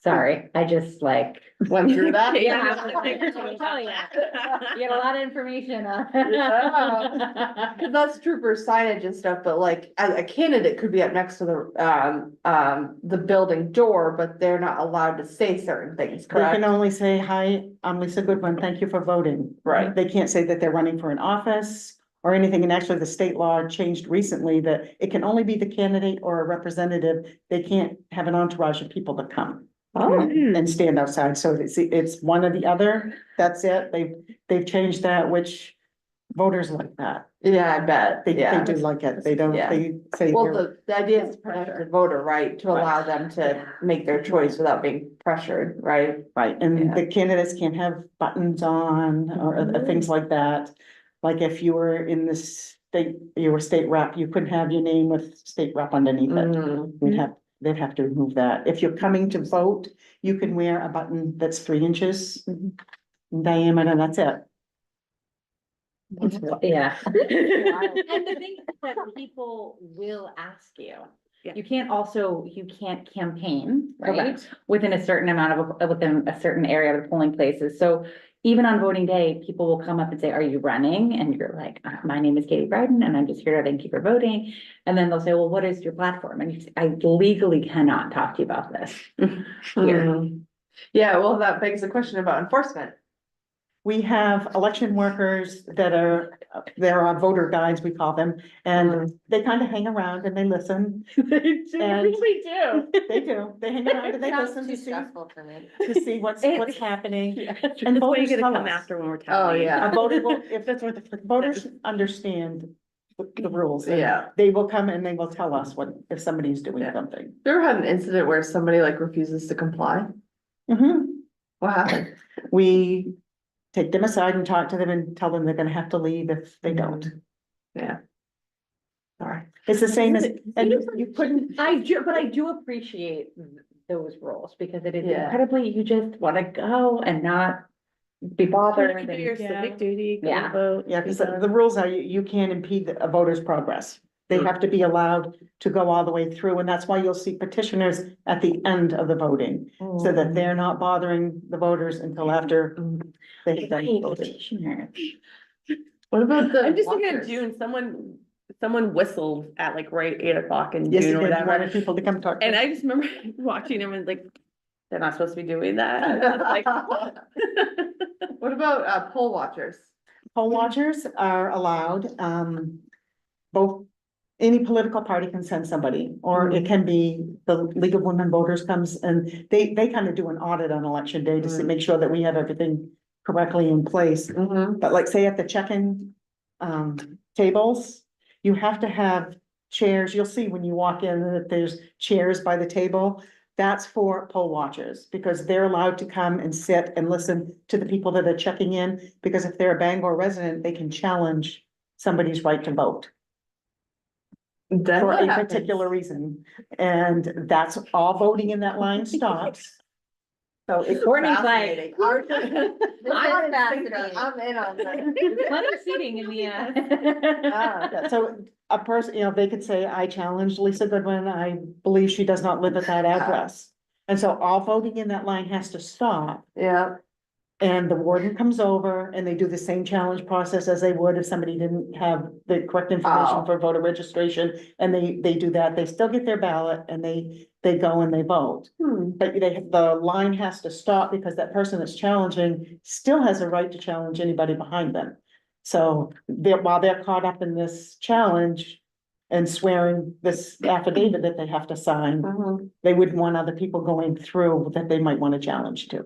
Sorry, I just like, went through that. Yeah. you get a lot of information on. Yeah. Cause that's true for signage and stuff, but like, a candidate could be up next to the building door, but they're not allowed to say certain things, They can correct? only say, hi, I'm Lisa Goodwin, thank you for voting. Right. They can't say that they're running for an office or anything, and actually the state law changed recently that it can only be the candidate or a representative. They can't have an entourage of people that come and stand outside, so it's one or the other, that's it. They've changed that, which voters like that. Yeah, I bet, They yeah. do like it, they don't, Yeah. they say. Well, they're- the idea is to protect the voter, right, to allow them to make their choice without being pressured, right? Right, and Yeah. the candidates can't have buttons on or things like that. Like if you were in the state, you were state rep, you couldn't have your name with state rep underneath it. Mm. They'd have to remove that. If you're coming to vote, you can wear a button that's 3 inches in diameter, that's it. Yeah. And the thing is that people will ask you. Yeah. You can't campaign, right? Correct. Within a certain within a certain area of the polling places. So even on voting day, people will come up and say, are you running? And you're like, my name is Katie Bryden and I'm just here to thank you for voting. And then they'll say, well, what is your platform? And you say, I legally cannot talk to you about this. Here. Mm. Yeah, well, that begs the question about enforcement. We have election workers that they're our voter guides, we call them, and they kind of hang around and they listen. They And- really do. They do, they hang around and they Sounds listen too to stressful for me. see what's happening. And And that's why you voters gotta tell come us. after when we're Oh, telling. yeah. A voter will, if that's what the voters understand the rules. and Yeah. They will come and they will tell us if somebody's doing Yeah. something. You ever had an incident where somebody like refuses to comply? What happened? We take them aside and talk to them and tell them they're gonna have to leave if they don't. Yeah. Sorry. It's the same as, and you couldn't, But I do appreciate those roles because it is Yeah. incredibly, you just wanna go and not be bothered. Do your and- civic duty, go Yeah. vote. yeah, because the rules are you can't impede a voter's progress. They have to be allowed to go all the way through, and that's why you'll see petitioners at the end of the voting. So that they're not bothering the voters until after they've done Right, voting. petitioner. What about the? I'm just thinking of walkers? June, someone whistled at like right 8 o'clock in Yes, June or you whatever. wanted people to come talk. And I just remember watching him and like, they're not supposed to be doing that. Like, What about poll watchers? Poll watchers are allowed, both, any political party can send somebody, or it can be the League of Women Voters comes and they kind of do an audit on election day to make sure that we have everything correctly in place. Mm-hmm. But like say at the check-in tables, you have to have chairs. You'll see when you walk in that there's chairs by the table. That's for poll watchers because they're allowed to come and sit and listen to the people that are checking in. Because if they're a Bangor resident, they can challenge somebody's right to vote Then for what a happens? particular reason. And that's all voting in that line stops. So it. Courtney's like, Fascinating. I'm fascinated. I'm in on that. There's plenty of seating in the. So a person, they could say, I challenged Lisa Goodwin, I believe she does not live at that address. And so all voting in that line has to stop. Yeah, And the warden comes over and they do the same challenge process as they would if somebody didn't have the correct information Oh. for voter registration. And they do that, they still get their ballot and they go and they vote. But the line has to stop because that person that's challenging still has a right to challenge anybody behind them. So while they're caught up in this challenge and swearing this affidavit that they have to sign, they wouldn't want other people going through that they might want to challenge to.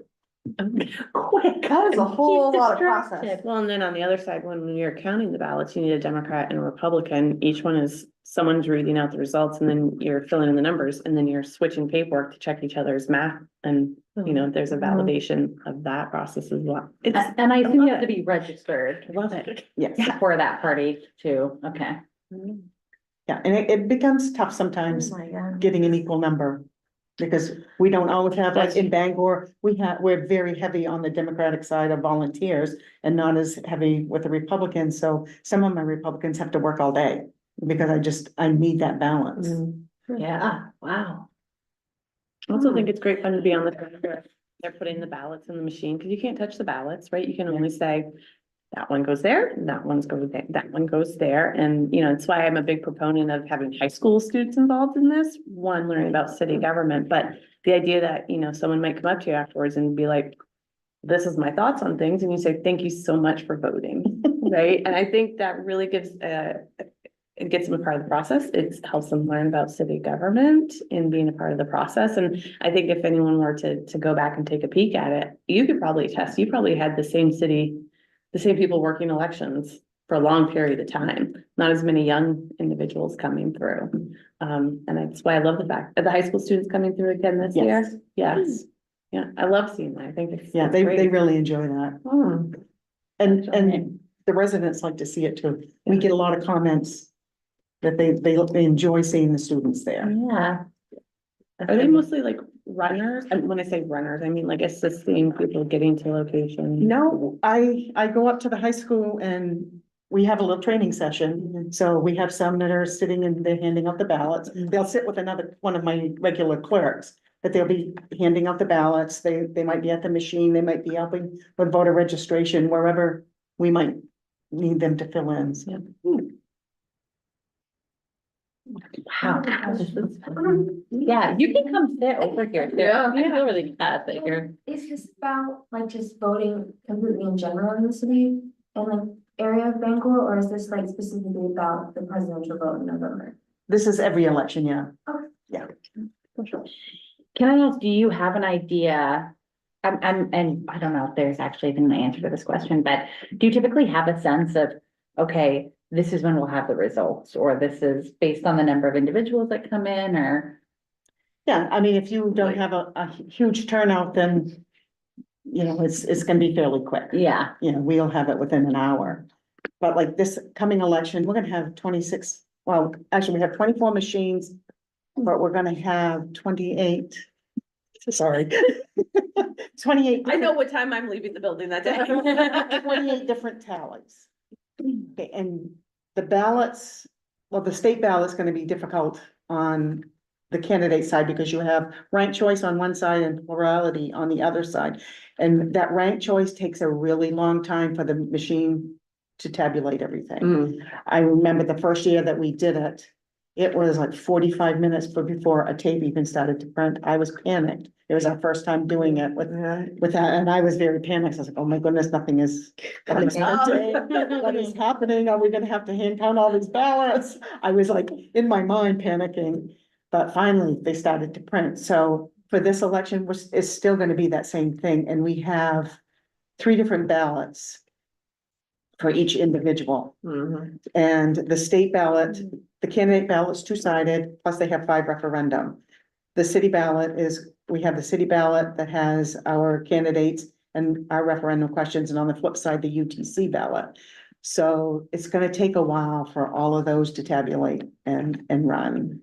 quick, that is a whole lot of process. well, and then on the other side, when you're counting the ballots, you need a Democrat and a Republican. Each one is, someone's reading out the results and then you're filling in the numbers and then you're switching paperwork to check each other's math. And, there's a validation of that process as well. It's, And I assume you love have to it. be registered love it. Yes, for that party too, okay. yeah, and it becomes tough sometimes my God. getting an equal number. Because we don't always have, like in Bangor, we're very heavy on the Democratic side of volunteers and not as heavy with the Republicans. So some of my Republicans have to work all day because I need that balance. Yeah, wow. I also think it's great fun to be on the phone where they're putting the ballots in the machine, because you can't touch the ballots, right? You can only say, that one goes there, that one's goes there, that one goes there. And, it's why I'm a big proponent of having high school students involved in this. One, learning about city government, but the idea that, someone might come up to you afterwards and be like, this is my thoughts on things. And you say, thank you so much for voting, right? And I think that really gives, it gets them a part of the process. It helps them learn about city government and being a part of the process. And I think if anyone were to go back and take a peek at it, you could probably attest, you probably had the same people working elections for a long period of time, not as many young individuals coming through. And that's why I love the fact that the high school students coming through again this year. Yes. Yeah, I love seeing that. I think it's. Yeah, it's they great. really enjoy that. Hmm. And the residents like to see it too. We get a lot of comments that they enjoy seeing the students there. Yeah. Are they mostly like runners? And when I say runners, I mean like assisting people getting to location. No, I go up to the high school and we have a little training session. So we have some that are sitting and they're handing out the ballots. They'll sit with one of my regular clerks. But they'll be handing out the ballots. They might be at the machine. They might be helping with voter registration, wherever we might need them to fill in. Yeah. Wow. Yeah, you can come sit over here too. Yeah. I feel really bad that you're. Is this about like just voting completely in general in the city and like area of Bangor, or is this like specifically about the presidential vote in November? This is every election, yeah. Can I ask, do you have an idea? And I don't know if there's actually even an answer to this question, but do you typically have a sense of, okay, this is when we'll have the results, or this is based on the number of individuals that come in, or? Yeah, I mean, if you don't have a huge turnout, then, it's gonna be fairly quick. Yeah, We'll have it within an hour. But like this coming election, we're gonna have 26, well, actually, we have 24 machines, but we're gonna have 28. Sorry. 28. I know what time I'm leaving the building that day. 28 different tallies. Okay, and the ballots, well, the state ballot's gonna be difficult on the candidate side because you have ranked choice on one side and plurality on the other side. And that ranked choice takes a really long time for the machine to tabulate everything. I remember the first year that we did it, It was like 45 minutes before a tape even started to print. I was panicked. It was our first time doing it with that, and I was very panicked. I was like, oh my goodness, nothing is. What is happening? What is happening? Are we gonna have to hand count all these ballots? I was like, in my mind panicking, but finally they started to print. So for this election, it's still gonna be that same thing, and we have 3 different ballots for each individual. And the state ballot, the candidate ballot's two-sided, plus they have 5 referendum. The city ballot we have the city ballot that has our candidates and our referendum questions, and on the flip side, the UTC ballot. So it's gonna take a while for all of those to tabulate and run.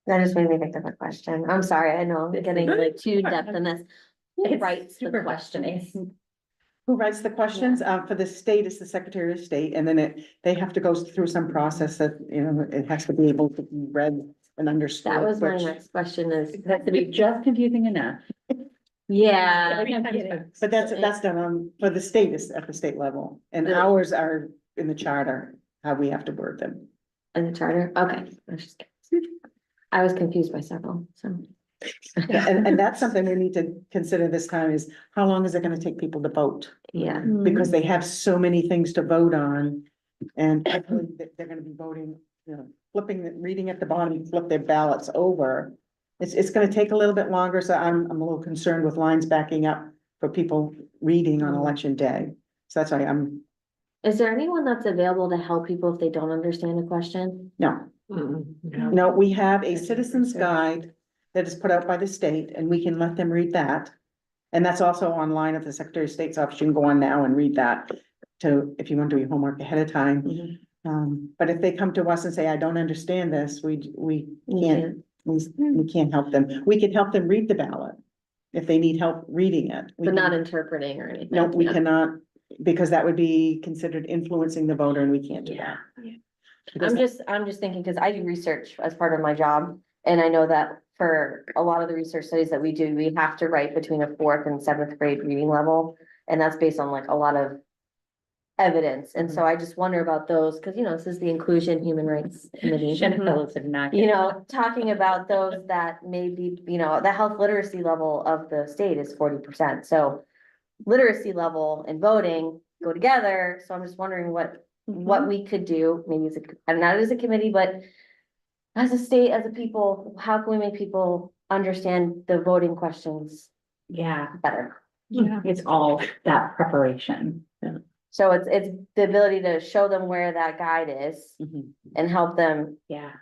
That just made me think of a question. I'm sorry, I know I'm getting like too depth in this. Who It's writes the super questions? Who writes the questions? For the state, it's the Secretary of State, and then they have to go through some process that, it has to be able to be read and understood. That was my which- next question is, It has to be just confusing enough. yeah. But that's done for the state, is at the state level, and The- ours are in the charter, how we have to word them. In the charter, okay. I was confused by several, so. And that's something we need to consider this time is how long is it gonna take people to vote? Yeah, Because they have so many things to vote on. And hopefully they're gonna be voting, reading at the bottom, flip their ballots over. It's gonna take a little bit longer, so I'm a little concerned with lines backing up for people reading on election day. So that's why is there anyone that's available to help people if they don't understand a question? no, we have a citizen's guide that is put out by the state, and we can let them read that. And that's also online at the Secretary of State's office. You can go on now and read that if you want to do your homework ahead of time. But if they come to us and say, I don't understand this, we can't, we can't help them. We can help them read the ballot if they need help reading it. We But not can- interpreting or anything? No, we Yeah. cannot, because that would be considered influencing the voter, and we can't do that. I'm just thinking, because I do research as part of my job, and I know that for a lot of the research studies that we do, we have to write between a 4th and 7th grade reading level. And that's based on like a lot of evidence, and so I just wonder about those, because this is the Inclusion Human Rights Committee. Jennifer Phillips did not. Talking about those that may be, the health literacy level of the state is 40%, so literacy level and voting go together, so I'm just wondering what we could do, maybe and not as a committee, but as a state, as a people, how can we make people understand the voting questions Yeah, better? it's all that preparation. So it's the ability to show them where that guide is and help them. Yeah.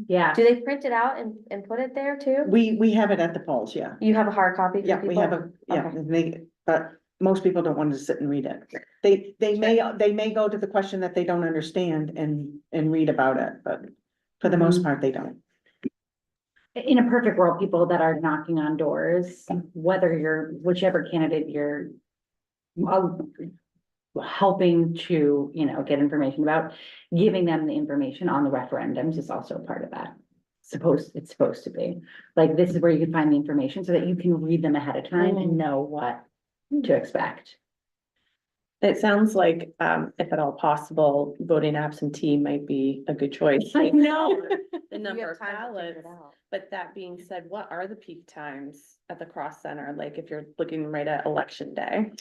Yeah. Do they print it out and put it there too? We have it at the polls, yeah. You have a hard copy for Yeah, we have people? but most people don't want to sit and read it. They may go to the question that they don't understand and read about it, but for the most part, they don't. In a perfect world, people that are knocking on doors, whichever candidate you're helping to, get information about, giving them the information on the referendums is also part of that. It's supposed to be, like, this is where you can find the information so that you can read them ahead of time and know what to expect. It sounds like, if at all possible, voting absentee might be a good choice. I know. The You number have of time to figure ballots, it out. but that being said, what are the peak times at the Cross Center? Like if you're looking right at election day?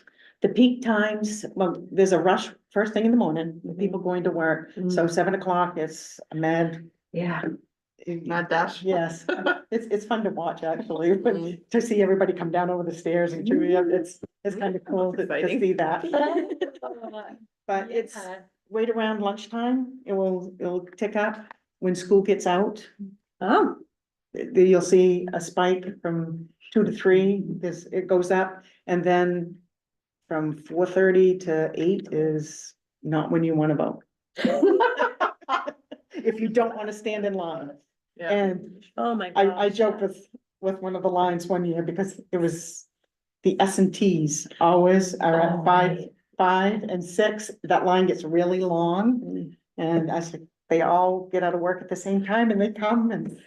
The peak times, well, there's a rush first thing in the morning, with people going to work, so 7 o'clock is a mad. Yeah. Mad dash. Yes, it's fun to watch actually, but to see everybody come down over the stairs and chew you up, it's kind of cool to see that. But it's right around lunchtime, it'll tick up when school gets out. Oh. You'll see a spike from 2 to 3, it goes up, and then from 4:30 to 8 is not when you want to vote. If you don't want to stand in line. And Oh, my gosh. I joked with one of the lines one year because it was the S and Ts always are at 5 and 6. That line gets really long. And I said, they all get out of work at the same time and they come, and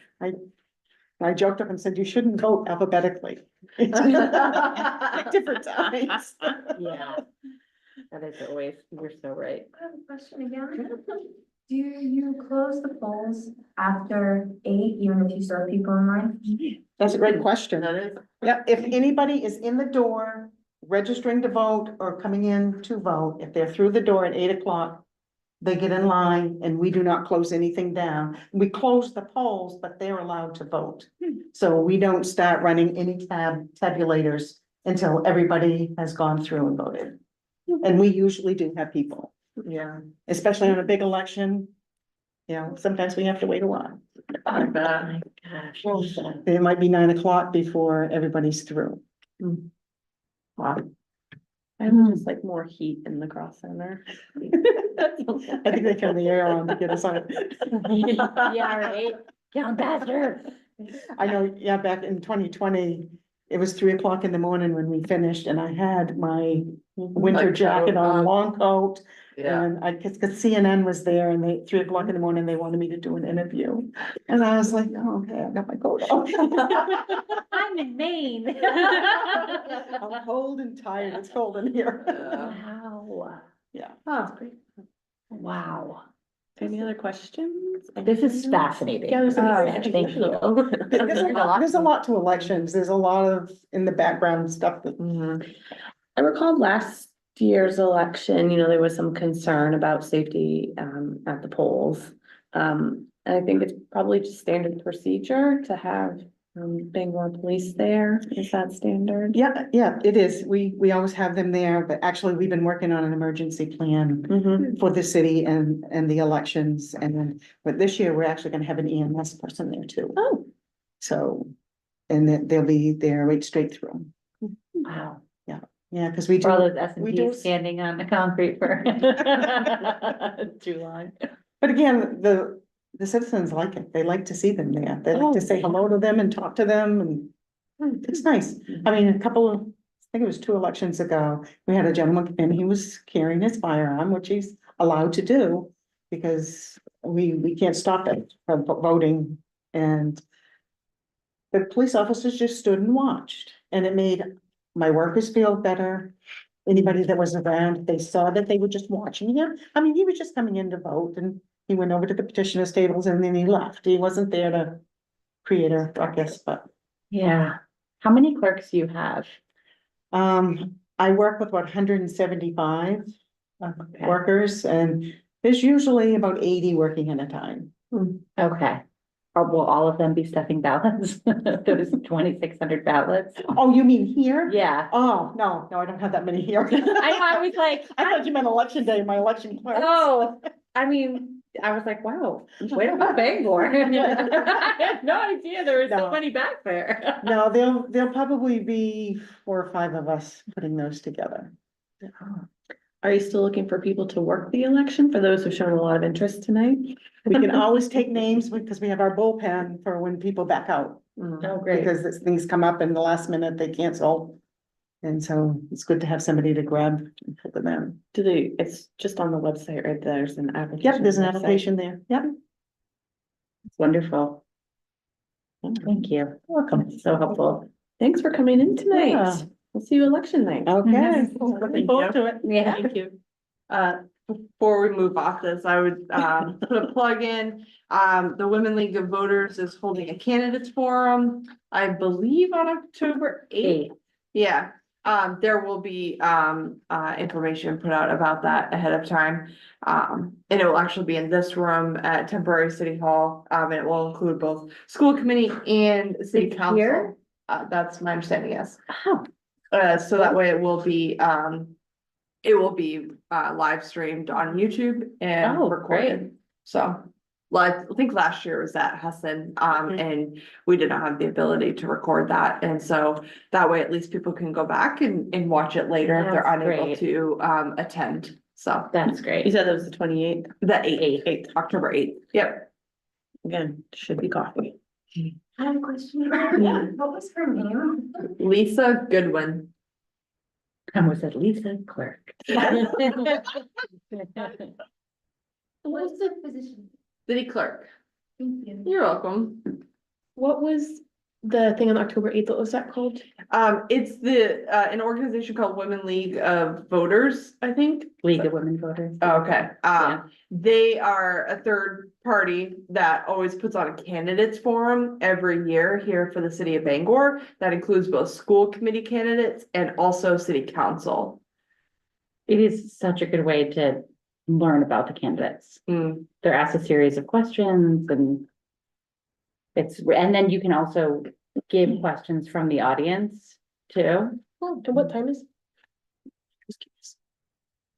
I joked up and said, you shouldn't vote alphabetically. At different times. Yeah. That is always, you're so right. I have a question again. Do you close the polls after 8, even if you still have people in line? That's a great question. That is. Yeah, if anybody is in the door registering to vote or coming in to vote, if they're through the door at 8 o'clock, they get in line and we do not close anything down. We close the polls, but they're allowed to vote. So we don't start running any tabulators until everybody has gone through and voted. And we usually do have people, Yeah. especially on a big election. You know, sometimes we have to wait a while. I bet. My gosh. It might be 9 o'clock before everybody's through. Wow. I would just like more heat in the cross center. I think they turn the air on to get us on. Yeah, right, down faster. I know, yeah, back in 2020, it was 3 o'clock in the morning when we finished and I had my winter Like jacket coat on, on. long coat. Yeah. And I, cause CNN was there and they, 3 o'clock in the morning, they wanted me to do an interview. And I was like, oh, okay, I got my coat on. I'm in Maine. I'm cold and tired. It's cold in here. Wow. Yeah. Huh. Wow. Any other questions? This is fascinating. Yeah, there's a- Thank you. There's a lot to elections. There's a lot of in the background stuff that. Mhm. I recall last year's election, there was some concern about safety at the polls. And I think it's probably just standard procedure to have Bangor police there. Is that standard? Yeah, it is. We always have them there, but actually we've been working on an emergency plan Mm-hmm. for the city and the elections. And then, but this year we're actually gonna have an EMS person there too. Oh. So, and they'll be there right straight through. Wow. Yeah, because we For all do, those S and we do- Ps standing on the concrete for too long. but again, the citizens like it. They like to see them there. They like to say hello to them and talk to them and it's nice. I mean, I think it was 2 elections ago, we had a gentleman and he was carrying his firearm, which he's allowed to do because we can't stop it from voting and the police officers just stood and watched and it made my workers feel better. Anybody that was around, they saw that they were just watching him. I mean, he was just coming in to vote and he went over to the petitioner's tables and then he left. He wasn't there to create a ruckus, but Yeah. How many clerks do you have? I work with 175 Okay. workers and there's usually about 80 working at a time. Okay. Or will all of them be stuffing ballots? Those 2,600 ballots? Oh, you mean here? Yeah. Oh, no, I don't have that many here. I was like, I thought you meant election day, my election clerk. oh, I mean, I was like, wow, way to go Bangor. I had no idea there were so No. many back there. No, there'll probably be 4 or 5 of us putting those together. Are you still looking for people to work the election for those who've shown a lot of interest tonight? We can always take names because we have our bullpen for when people back out. Oh, great. Because as things come up in the last minute, they cancel. And so it's good to have somebody to grab and put them in. It's just on the website, right? There's an application. Yep, there's an website. application there. Yep. Wonderful. Thank you. Welcome. So helpful. Thanks for coming in Yeah. tonight. We'll see you election night. Okay, Thank looking forward to it. Yeah. Thank you. Before we move off this, I would, put a plug in. The Women League of Voters is holding a candidates forum, I believe on October 8th. Yeah, there will be, information put out about that ahead of time. And it will actually be in this room at Temporary City Hall. And it will include both school committee and city It's council. here? That's my understanding, yes. Oh, So that way it will be, live streamed on YouTube and Oh, recorded. So, like, I think last year was at Husson, and we did not have the ability to record that. And so that way at least people can go back and watch it later if they're That's unable great. to, attend. So that's You great. said that was the 28th. the 8th, October 8th. Yep. Again, should be coffee. I have a question. What was her name? Lisa Goodwin. I was at Lisa Clerk. What's the position? City clerk. Thank you. You're welcome. What was The thing on October 8th, what was that called? It's an organization called Women League of Voters, I think. League of Women Voters. Okay, Yeah. they are a third party that always puts on a candidates forum every year here for the city of Bangor. That includes both school committee candidates and also city council. It is such a good way to learn about the candidates. Mm. They're asked a series of questions and and then you can also give questions from the audience too. Oh, and what time is?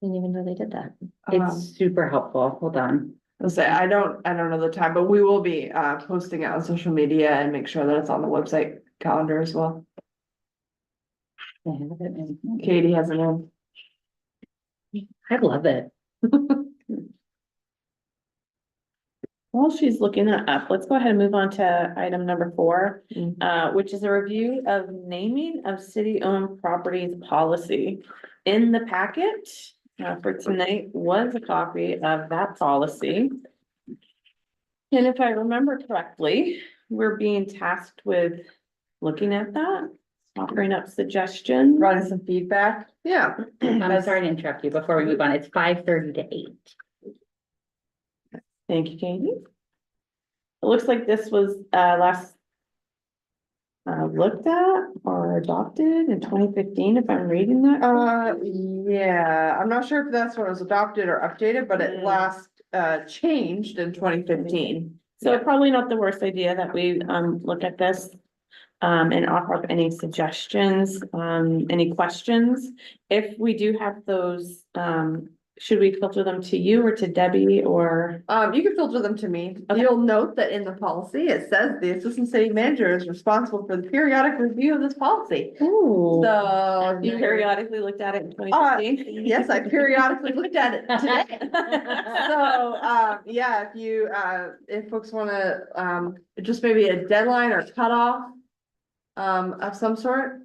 Didn't even know they did that. It's super helpful. Hold on. I'll say, I don't know the time, but we will be, posting it on social media and make sure that it's on the website calendar as well. I have it in- Katie has it in. I love it. While she's looking that up, let's go ahead and move on to item number 4, which is a review of naming of city-owned properties policy. In the packet, for tonight was a copy of that policy. And if I remember correctly, we're being tasked with looking at that, offering up suggestions. Running some feedback. Yeah. I'm sorry to interrupt you before we move on. It's 5:30 to 8. Thank you, Katie. It looks like this was last looked at or adopted in 2015, if I'm reading that. Yeah, I'm not sure if that's when it was adopted or updated, but it Mm. last changed in 2015. So probably not the worst idea that we look at this and offer up any suggestions, any questions. If we do have those, should we filter them to you or to Debbie or? You can filter them to me. Okay. You'll note that in the policy, it says the assistant city manager is responsible for the periodic review of this policy. Ooh. So. You periodically looked at it in 2015? Yes, I periodically looked at it today. So, yeah, if you, if folks wanna, just maybe a deadline or cutoff. Of some sort,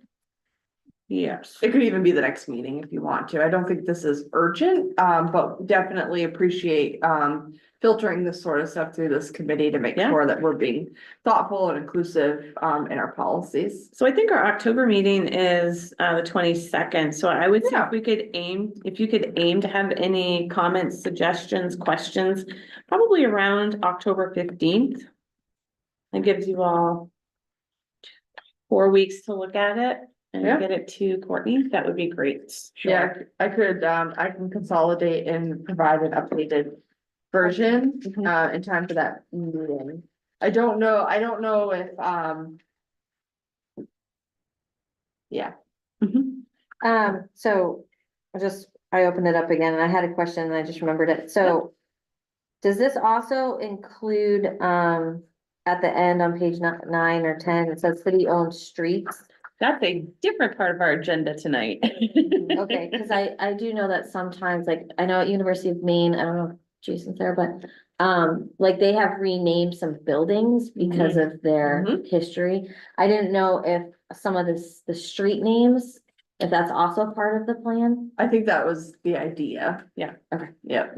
Yes. it could even be the next meeting if you want to. I don't think this is urgent, but definitely appreciate, filtering this sort of stuff through this committee to make Yeah. sure that we're being thoughtful and inclusive, in our policies. So I think our October meeting is the 22nd, so I would say Yeah. if you could aim to have any comments, suggestions, questions, probably around October 15th. That gives you all 4 weeks to look at it Yeah. and get it to Courtney. That would be great. Yeah, I can consolidate and provide an updated version, in time for that meeting. I don't know if, yeah. So I opened it up again and I had a question and I just remembered it. So does this also include, at the end on page 9 or 10, it says city-owned streets? That's a different part of our agenda tonight. Okay, because I do know that sometimes, like, I know at University of Maine, I don't know if Jason's there, but like they have renamed some buildings because of their history. I didn't know if some of the street names, if that's also part of the plan. I think that was the idea. Yeah. Okay. Yeah.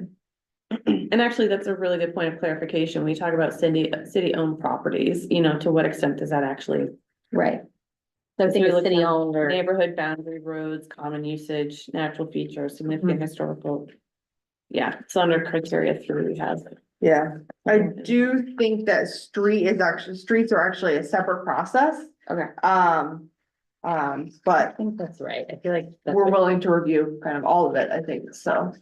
And actually, that's a really good point of clarification. We talk about city-owned properties, to what extent does that actually Right. So I So think we it's look at city-owned or, neighborhood boundary roads, common usage, natural features, significant historical. Yeah, it's under criteria 3 we have. Yeah, I do think that streets are actually a separate process. okay. I But think that's right. I feel like. that's we're what- willing to review kind of all of it, I think, so.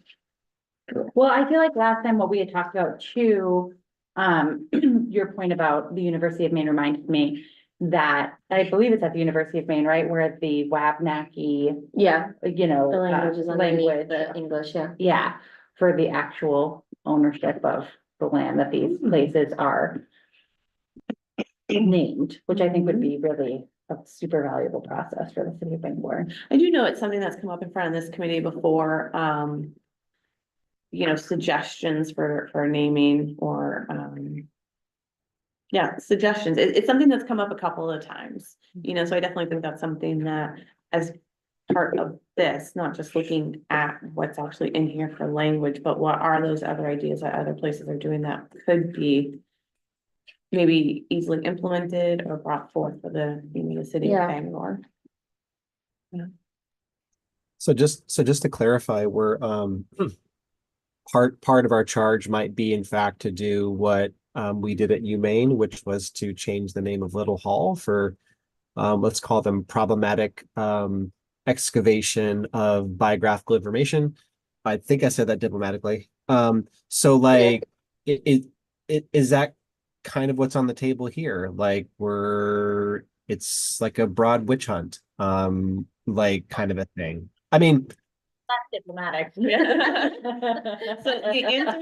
Well, I feel like last time what we had talked about too, your point about the University of Maine reminded me that, I believe it's at the University of Maine, right, where the Wabanaki, Yeah, you know. the language is underneath language, the English, yeah. yeah, for the actual ownership of the land that these places are named, which I think would be really a super valuable process for the city of Bangor. I do know it's something that's come up in front of this committee before, suggestions for naming or, yeah, suggestions. It's something that's come up a couple of times, so I definitely think that's something that as part of this, not just looking at what's actually in here for language, but what are those other ideas that other places are doing that could be, maybe easily implemented or brought forth for the city of Yeah. Bangor. So just to clarify, we're part of our charge might be in fact to do what we did at UMaine, which was to change the name of Little Hall for let's call them problematic excavation of biographical information. I think I said that diplomatically. So like it is that kind of what's on the table here? Like it's like a broad witch hunt, like kind of a thing. I mean, That's diplomatic. So the answer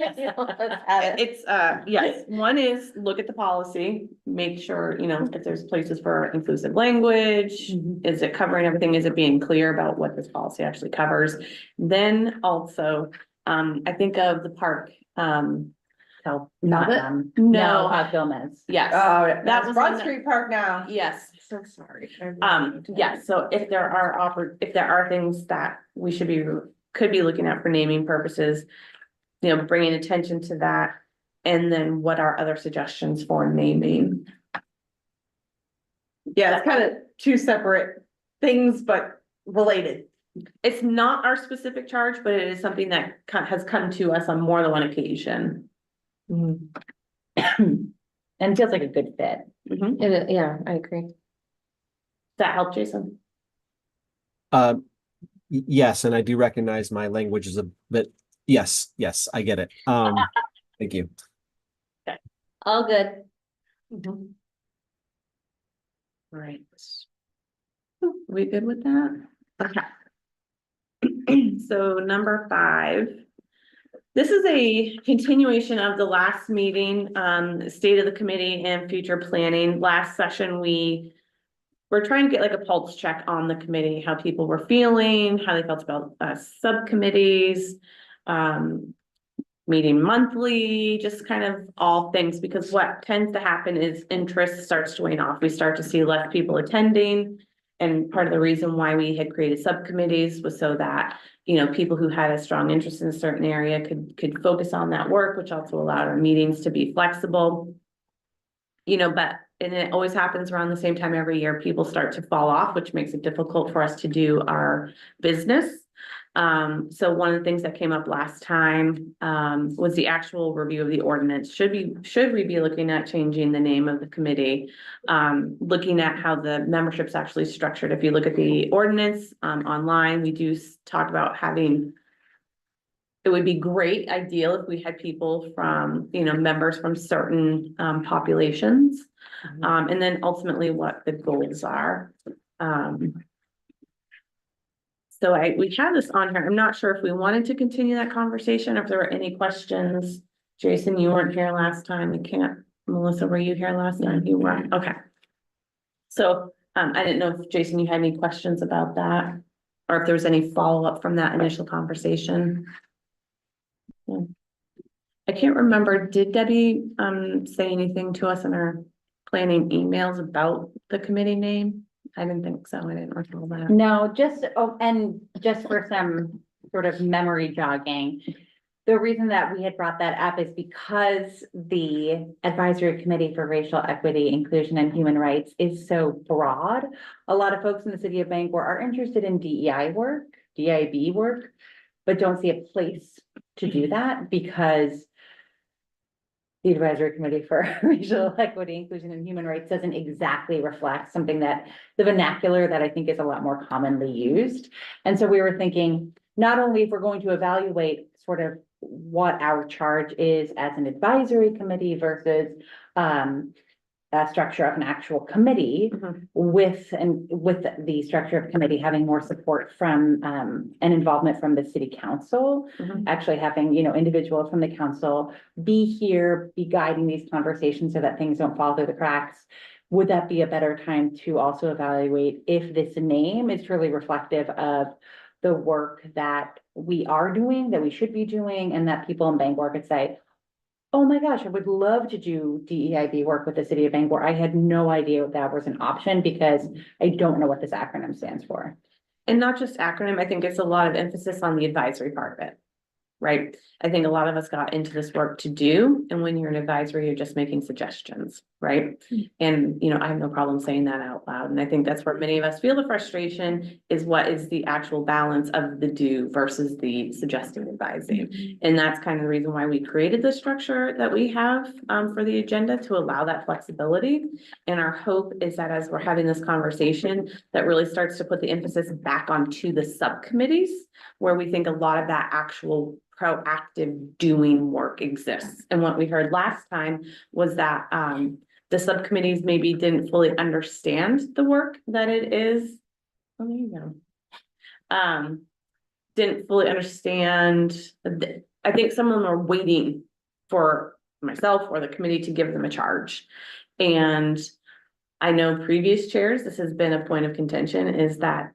is, yes, one is look at the policy, make sure, if there's places for inclusive language. Is it covering everything? Is it being clear about what this policy actually covers? Then also, I think of the park, So, Not it? no, No. Gomez. yes. Oh, That that's was Broad on the- Street Park now. Yes, so sorry. Yes, so if there are things that we could be looking at for naming purposes, bringing attention to that. And then what are other suggestions for naming? Yeah, it's kind of two separate things, but related. It's not our specific charge, but it is something that has come to us on more than one occasion. And feels like a good fit. Does Yeah, I agree. that help, Jason? yes, and I do recognize my language is a bit, yes, I get it. Thank you. All good. Right. We good with that? Okay. So number 5. This is a continuation of the last meeting, state of the committee and future planning. Last session, we were trying to get like a pulse check on the committee, how people were feeling, how they felt about subcommittees, meeting monthly, just kind of all things, because what tends to happen is interest starts to wane off. We start to see less people attending. And part of the reason why we had created subcommittees was so that, people who had a strong interest in a certain area could focus on that work, which also allowed our meetings to be flexible. And it always happens around the same time every year, people start to fall off, which makes it difficult for us to do our business. So one of the things that came up last time, was the actual review of the ordinance. Should we be looking at changing the name of the committee? Looking at how the membership's actually structured. If you look at the ordinance, online, we do talk about having. It would be great, ideal if we had people from, members from certain, populations. And then ultimately what the goals are. So we have this on here. I'm not sure if we wanted to continue that conversation, if there were any questions. Jason, you weren't here last time. Melissa, were you here last time? You were, okay. So, I didn't know if Jason, you had any questions about that, or if there was any follow-up from that initial conversation. Yeah. I can't remember, did Debbie, say anything to us in our planning emails about the committee name? I didn't think so. I didn't recall that. No, and just for some sort of memory jogging. The reason that we had brought that up is because the Advisory Committee for Racial Equity, Inclusion, and Human Rights is so broad. A lot of folks in the city of Bangor are interested in DEIB work, but don't see a place to do that because the Advisory Committee for Racial Equity, Inclusion, and Human Rights doesn't exactly reflect something that the vernacular that I think is a lot more commonly used. And so we were thinking, not only if we're going to evaluate sort of what our charge is as an advisory committee versus a structure of an actual committee with the structure of committee having more support from and involvement from the city council, actually having, individuals from the council be here, be guiding these conversations so that things don't fall through the cracks. Would that be a better time to also evaluate if this name is truly reflective of the work that we are doing, that we should be doing, and that people in Bangor could say, oh my gosh, I would love to do DEIB work with the city of Bangor. I had no idea that was an option because I don't know what this acronym stands for. And not just acronym, I think it's a lot of emphasis on the advisory part of it. right? I think a lot of us got into this work to do, and when you're an advisory, you're just making suggestions, right? And, you know, I have no problem saying that out loud, and I think that's where many of us feel the frustration is what is the actual balance of the do versus the suggesting advising. And that's kind of the reason why we created the structure that we have for the agenda to allow that flexibility. And our hope is that as we're having this conversation, that really starts to put the emphasis back onto the subcommittees, where we think a lot of that actual proactive doing work exists. And what we heard last time was that the subcommittees maybe didn't fully understand the work that it is. Oh, there you go. Didn't fully understand. I think some of them are waiting for myself or the committee to give them a charge. And I know previous chairs, this has been a point of contention, is that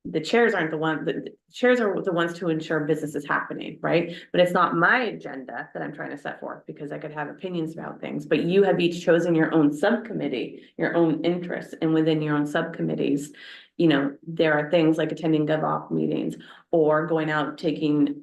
the chairs aren't the chairs are the ones to ensure business is happening, right? But it's not my agenda that I'm trying to set forth, because I could have opinions about things, but you have each chosen your own subcommittee, your own interests, and within your own subcommittees, you know, there are things like attending GovOp meetings or going out, taking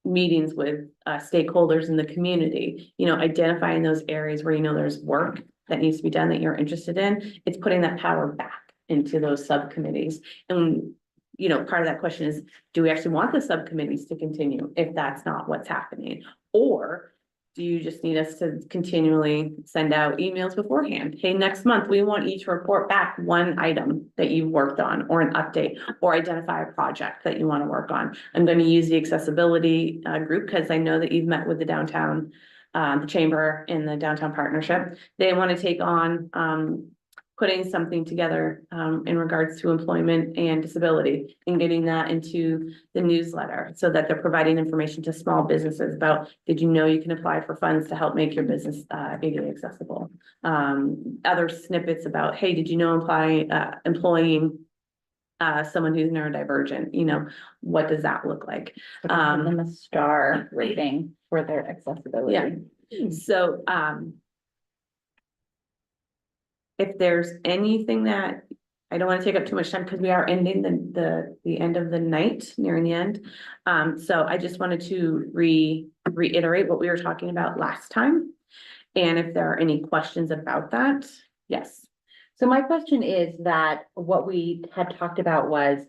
meetings with stakeholders in the community, you know, identifying those areas where, you know, there's work that needs to be done that you're interested in. It's putting that power back into those subcommittees. And, you know, part of that question is, do we actually want the subcommittees to continue if that's not what's happening? Or do you just need us to continually send out emails beforehand? Hey, next month, we want each report back one item that you've worked on, or an update, or identify a project that you want to work on. I'm going to use the accessibility group, because I know that you've met with the downtown, the chamber and the downtown partnership. They want to take on putting something together in regards to employment and disability, and getting that into the newsletter so that they're providing information to small businesses about, did you know you can apply for funds to help make your business ADA accessible? Other snippets about, hey, did you know employing someone who's neurodivergent, you know, what does that look like? Give them a star rating for their accessibility. Yeah. So if there's anything that, I don't want to take up too much time because we are ending the end of the night, nearing the end. So I just wanted to reiterate what we were talking about last time. And if there are any questions about that, yes. So my question is that what we had talked about was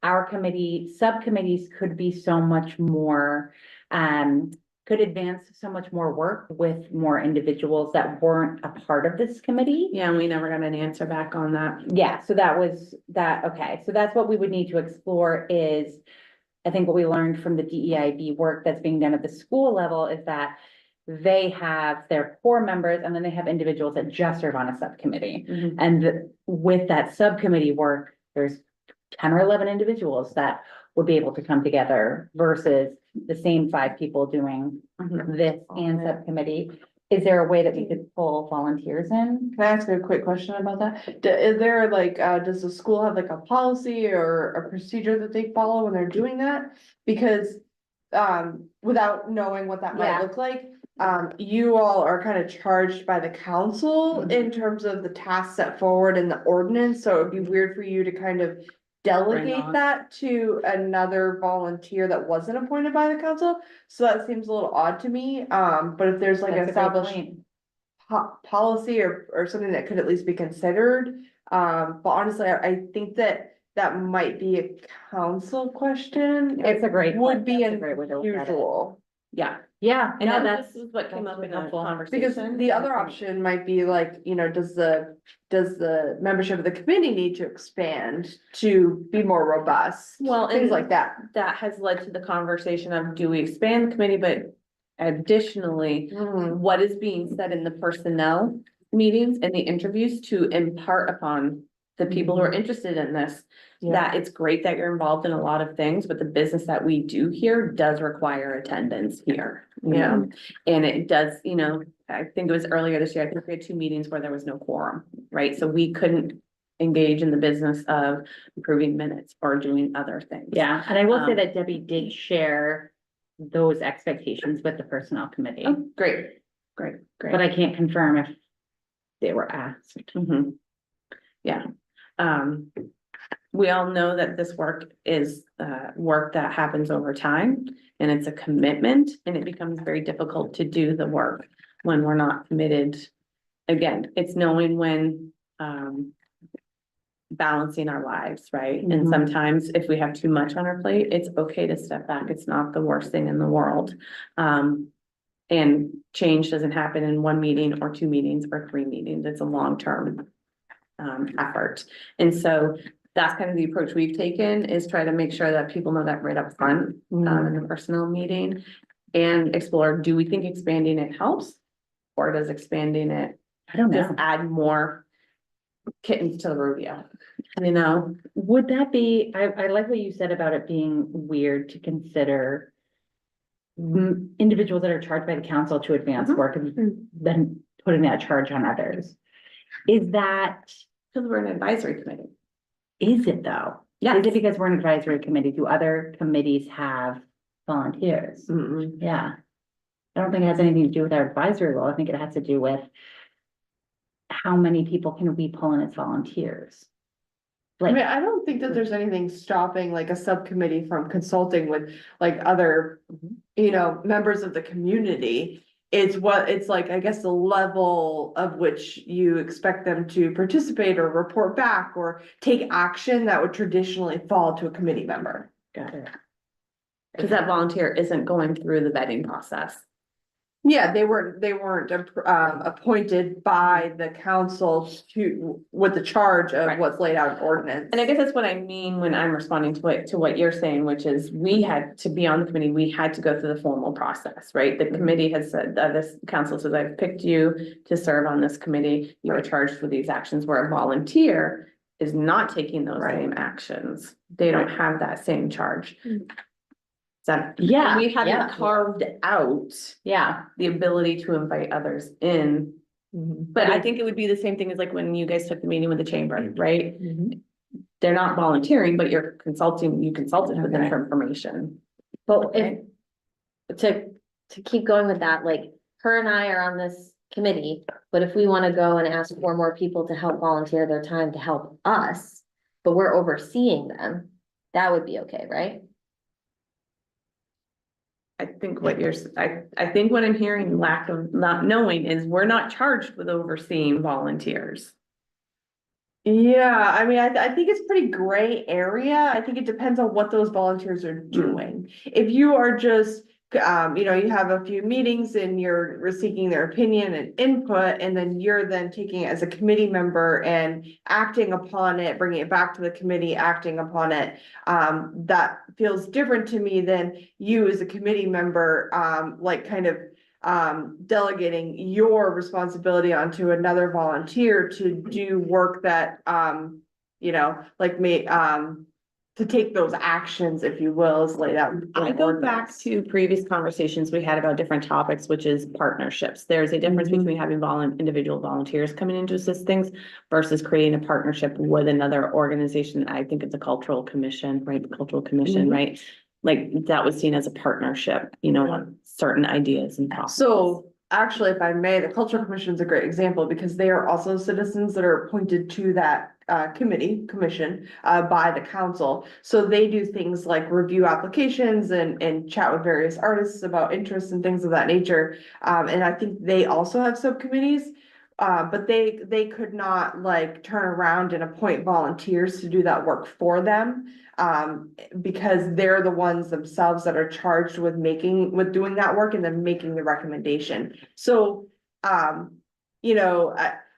our subcommittees could be so much more, could advance so much more work with more individuals that weren't a part of this committee. Yeah, and we never got an answer back on that. Yeah, so that was that, okay, so that's what we would need to explore is, I think what we learned from the DEIB work that's being done at the school level is that they have their core members and then they have individuals that just serve on a subcommittee. Mhm. And with that subcommittee work, there's 10 or 11 individuals that would be able to come together versus the same 5 people doing Mhm. this and subcommittee. Is there a way that we could pull volunteers in? Can I ask a quick question about that? Is there like, does the school have like a policy or a procedure that they follow when they're doing that? Because, without knowing what that might Yeah. look like, you all are kind of charged by the council in terms of the tasks set forward in the ordinance, so it'd be weird for you to kind of delegate on. that to another volunteer that wasn't appointed by the council. So that seems a little odd to me, but if there's like That's a great established point. policy or something that could at least be considered. But honestly, I think that might be a council question. It's a great. Would be that's a great way to look at it. unusual. Yeah, Yeah, and no, this that's is what came that's up in really the helpful. Because conversation. the other option might be like, you know, does the membership of the committee need to expand to be more robust? Well, Things and like that. that has led to the conversation of, do we expand the committee, but additionally, Mhm. what is being said in the personnel meetings and the interviews to impart upon the people who are interested in this, that it's great that you're involved in a lot of things, but the business that we do here does require attendance here. Yeah. And it does, you know, I think it was earlier this year, I think we had 2 meetings where there was no quorum, right? So we couldn't engage in the business of improving minutes or doing other things. Yeah, and I will say Um, that Debbie did share those expectations with the personnel committee, Oh, great, great, great. but I can't confirm if they were asked. Mhm. Yeah, we all know that this work is work that happens over time, and it's a commitment, and it becomes very difficult to do the work when we're not committed. Again, it's knowing when balancing our lives, right? And Mhm. sometimes if we have too much on our plate, it's okay to step back. It's not the worst thing in the world. And change doesn't happen in one meeting or two meetings or three meetings. It's a long-term effort. And so that's kind of the approach we've taken, is try to make sure that people know that right up front, in the personal meeting, and explore, do we think expanding it helps? Or does expanding it I don't just know. add more kittens to the rodeo? You know? Would that be, I like what you said about it being weird to consider individuals that are charged by the council to advance work and then putting that charge on others. Is that, Because we're an advisory committee. is it though? Yeah. Is it because we're an advisory committee? Do other committees have volunteers? Yeah. I don't think it has anything to do with our advisory role. I think it has to do with how many people can we pull in as volunteers? I mean, Like, I don't think that there's anything stopping like a subcommittee from consulting with like other, you know, members of the community. It's what, it's like, I guess, the level of which you expect them to participate or report back or take action that would traditionally fall to a committee member. got it. Because that volunteer isn't going through the vetting process. Yeah, they weren't appointed by the council to, with the charge of Right. what's laid out in ordinance. And I guess that's what I mean when I'm responding to what you're saying, which is we had to be on the committee, we had to go through the formal process, right? The committee has said, this council says, I've picked you to serve on this committee. You are charged with these actions, where a volunteer is not taking those Right. same actions. They don't have that same charge. So Yeah, we haven't yeah. carved out Yeah. the ability to invite others in. But I think it would be the same thing as like when you guys took the meeting with the chamber, right? They're not volunteering, but you're consulting, you consulted with them Okay. for information. But if, to keep going with that, like, her and I are on this committee, but if we wanna go and ask for more people to help volunteer their time to help us, but we're overseeing them, that would be okay, right? I think what you're, I think what I'm hearing, lack of not knowing, is we're not charged with overseeing volunteers. Yeah, I mean, I think it's pretty gray area. I think it depends on what those volunteers are doing. If you are just, you know, you have a few meetings and you're seeking their opinion and input, and then you're then taking it as a committee member and acting upon it, bringing it back to the committee, acting upon it. That feels different to me than you as a committee member, like kind of delegating your responsibility onto another volunteer to do work that, you know, like me, to take those actions, if you will, is laid out. in I go back ordinance. to previous conversations we had about different topics, which is partnerships. There's a difference between having individual volunteers coming in to assist things versus creating a partnership with another organization. I think it's a cultural commission, right? The cultural commission, right? Like that was seen as a partnership, you know, on certain ideas and topics. So actually, if I may, the Cultural Commission is a great example because they are also citizens that are appointed to that commission by the council. So they do things like review applications and chat with various artists about interests and things of that nature. And I think they also have subcommittees. But they could not like turn around and appoint volunteers to do that work for them. Because they're the ones themselves that are charged with doing that work and then making the recommendation. So, you know,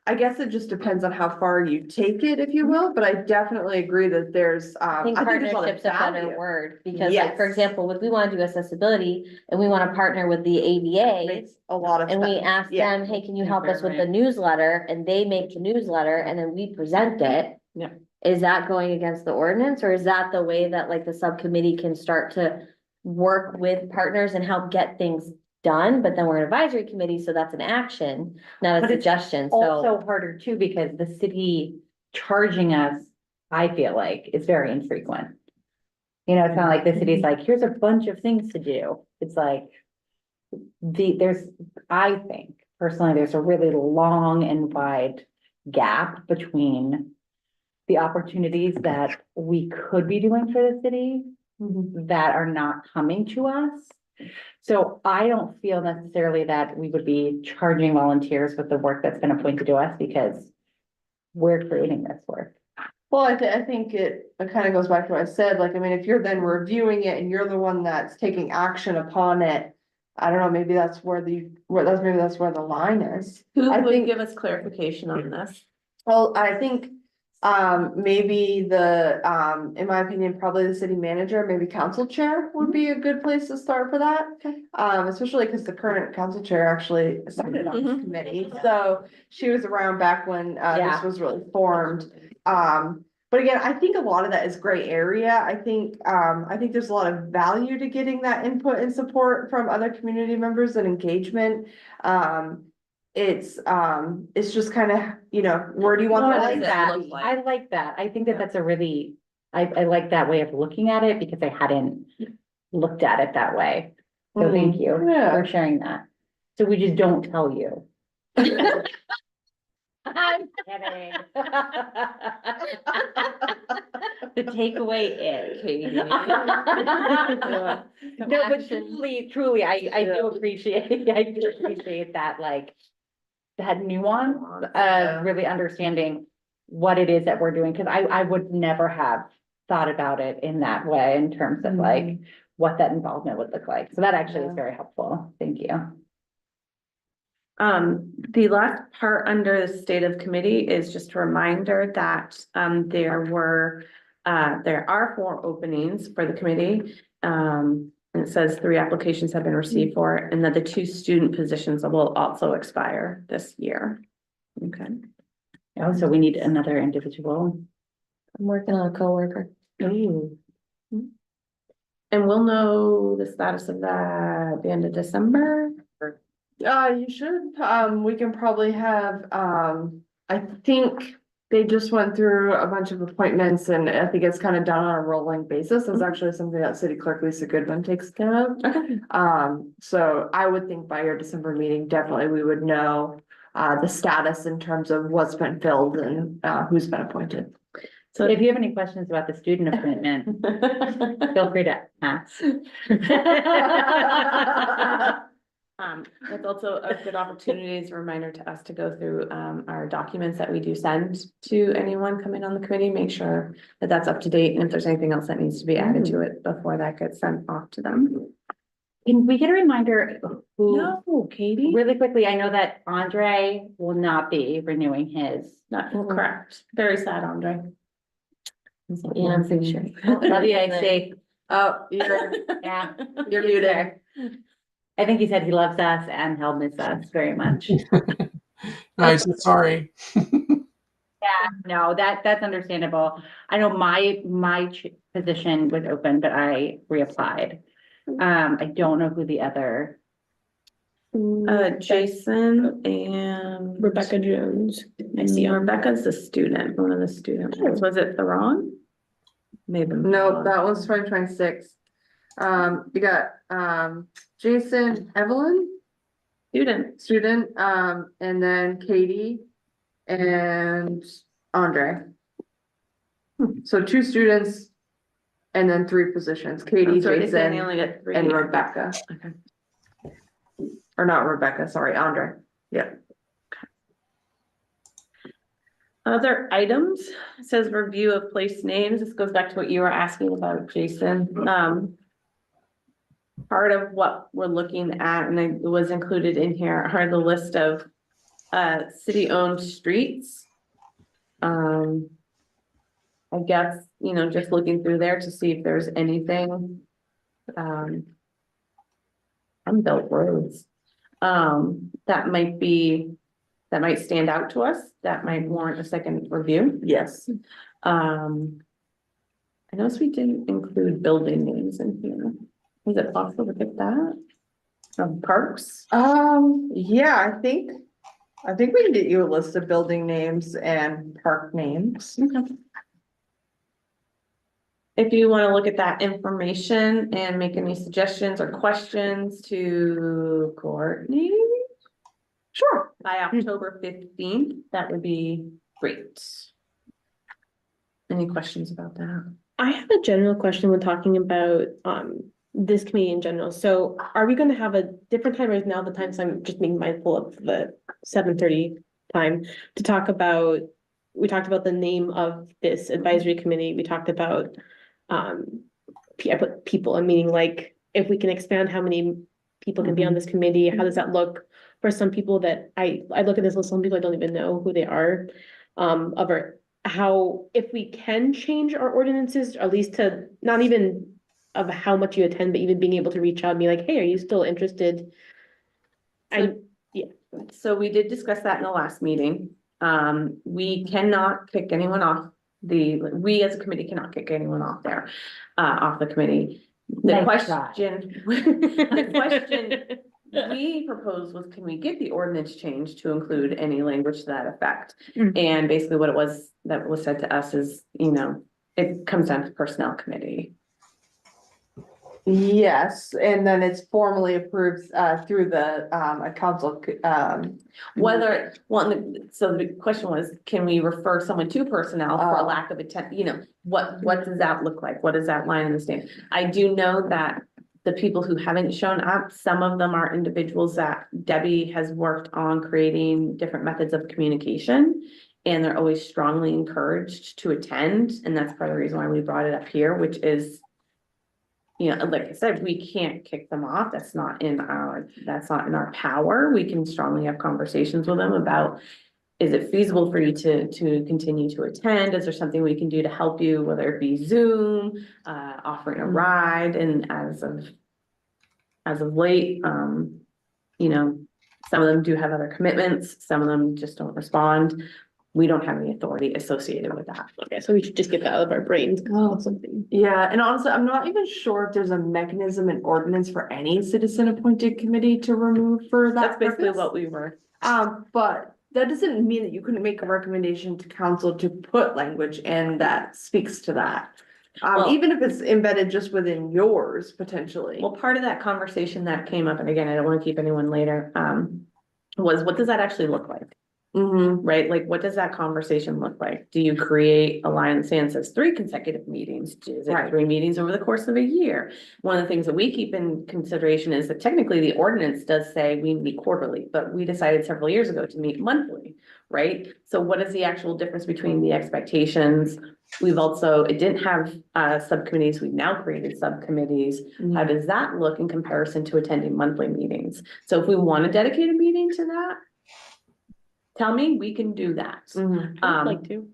I guess it just depends on how far you take it, if you will, but I definitely agree that there's, I think there's a lot of partnership's a better value. word, because like, for Yes. example, if we wanna do accessibility and we wanna partner with the ADA. Makes a lot of And we sense. ask Yeah. them, hey, can you help us with the newsletter? And they make the newsletter and then we present it. Yeah. Is that going against the ordinance, or is that the way that like the subcommittee can start to work with partners and help get things done? But then we're an advisory committee, so that's an action, not a But it's suggestion, so. Also harder too, because the city charging us, I feel like, is very infrequent. You know, it's not like the city's like, here's a bunch of things to do. It's like. I think personally, there's a really long and wide gap between the opportunities that we could be doing for the city that are not coming to us. So I don't feel necessarily that we would be charging volunteers with the work that's been appointed to us because we're creating this work. Well, I think it kind of goes back to what I said, like, I mean, if you're then reviewing it and you're the one that's taking action upon it. I don't know, maybe that's where maybe that's where the line is. Who I would think- give us clarification on this? Well, I think, maybe in my opinion, probably the city manager, maybe council chair would be a good place to start for that. Especially because the current council chair actually started on this Mhm. committee, so she was around back when, Yeah. this was really formed. But again, I think a lot of that is gray area. I think there's a lot of value to getting that input and support from other community members and engagement. It's just kind of, where do you want No, I that? like that. look like? I like that. I think that that's a really, I like that way of looking at it because I hadn't looked at it that way. So thank you Yeah. for sharing that. So we just don't tell you. I'm kidding. The takeaway is. No, but truly, I do appreciate that, like, that nuance of really understanding what it is that we're doing, because I would never have thought about it in that way in terms of like what that involvement would look like. So that actually is very helpful. Thank you. The last part under the state of committee is just a reminder that, there are 4 openings for the committee. And it says 3 applications have been received for it, and that the 2 student positions will also expire this year. Okay. Oh, so we need another individual. I'm working on a coworker. Ooh. And we'll know the status of that at the end of December. You should, we can probably have, I think they just went through a bunch of appointments and I think it's kind of done on a rolling basis. It's actually something that city clerk Lisa Goodman takes care of. Okay. So I would think by your December meeting, definitely we would know, the status in terms of what's been filled and, who's been appointed. So if you have any questions about the student appointment, feel free to ask. It's also a good opportunity as a reminder to us to go through, our documents that we do send to anyone coming on the committee, make sure that that's up to date, and if there's anything else that needs to be added to it before that gets sent off to them. Can we get a reminder who, No, Katie, really quickly, I know that Andre will not be renewing his. not correct. Very sad, Andre. Yeah, I'm pretty sure. Love you, XD. Oh, you're Yeah. muted. I think he said he loves us and he'll miss us very much. I said sorry. Yeah, no, that's understandable. I know my position was open, but I reapplied. I don't know who the other. Jason and Rebecca Jones. I see Rebecca's the student, one of the student ones. Was it Theron? Maybe. No, that was 2026. You got, Jason, Evelyn, student, and then Katie and Andre. So 2 students and then 3 positions, Katie, So they Jason, only get 3. and Rebecca. Okay. Or not Rebecca, sorry, Andre. Yeah. Other items, it says review of place names. This goes back to what you were asking about, Jason. Part of what we're looking at, and it was included in here, are the list of city-owned streets. I guess, just looking through there to see if there's anything unbuilt roads that might stand out to us, that might warrant a second review. Yes. I noticed we didn't include building names in here. Is it possible to get that? Parks? Yeah, I think we can get you a list of building names and park names. Okay. If you want to look at that information and make any suggestions or questions to Courtney. Sure. By October 15th, that would be great. Any questions about that? I have a general question when talking about this committee in general. So are we gonna have a different time right now? The times I'm just being mindful of the 7:30 time to talk about, we talked about the name of this advisory committee. We talked about I put people, I'm meaning like if we can expand how many people can be on this committee, how does that look for some people that I look at this list, some people I don't even know who they are. Of our, how, if we can change our ordinances, or at least to not even of how much you attend, but even being able to reach out and be like, hey, are you still interested? So we did discuss that in the last meeting. We cannot kick anyone off we as a committee cannot kick anyone off there, off the committee. The Nice try. the question we proposed was, can we get the ordinance changed to include any language to that effect? Mm. And basically what it was, that was said to us is, it comes down to personnel committee. Yes, and then it's formally approved through the council. Whether, so the question was, can we refer someone to personnel for a Oh. lack of what does that look like? What does that line in the stand? I do know that the people who haven't shown up, some of them are individuals that Debbie has worked on creating different methods of communication. And they're always strongly encouraged to attend, and that's part of the reason why we brought it up here, which is, like I said, we can't kick them off. That's not in our power. We can strongly have conversations with them about, is it feasible for you to continue to attend? Is there something we can do to help you, whether it be Zoom, offering a ride? And as of late, some of them do have other commitments. Some of them just don't respond. We don't have any authority associated with that. Okay, so we should just get that out of our brains. Something. Yeah, and honestly, I'm not even sure if there's a mechanism in ordinance for any citizen appointed committee to remove for that That's basically purpose. what we were. But that doesn't mean that you couldn't make a recommendation to council to put language in that speaks to that. Well- Even if it's embedded just within yours potentially. Well, part of that conversation that came up, and again, I don't want to keep anyone later, was what does that actually look like? Right? Like, what does that conversation look like? Do you create a line in the sand that says 3 consecutive meetings? Is it Right. 3 meetings over the course of a year? One of the things that we keep in consideration is that technically the ordinance does say we meet quarterly, but we decided several years ago to meet monthly, right? So what is the actual difference between the expectations? It didn't have subcommittees. We've now created subcommittees. How does that look in comparison to attending monthly meetings? So if we want to dedicate a meeting to that, tell me, we can do that. I'd like to.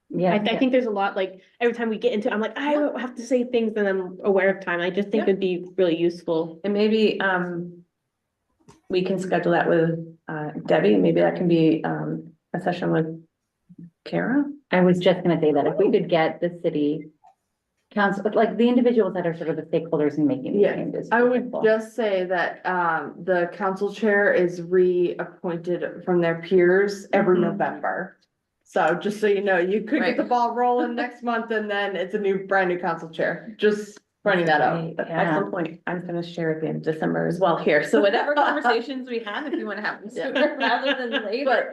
Yeah. I think there's a lot, like, every time we get into, I'm like, I have to say things and I'm aware of time. I just think it'd be really useful. And maybe, we can schedule that with, Debbie, and maybe that can be, a session with Kara. I was just gonna say that if we could get the city council, like the individuals that are sort of the stakeholders in making these Yeah, changes. I would just say that the council chair is reappointed from their peers every November. So just so you know, you could get the ball rolling next month and then it's a brand new council chair, just pointing that out. Excellent point. I'm gonna share at the end of December as well here. So whatever conversations we have, if you wanna have them sooner rather than later,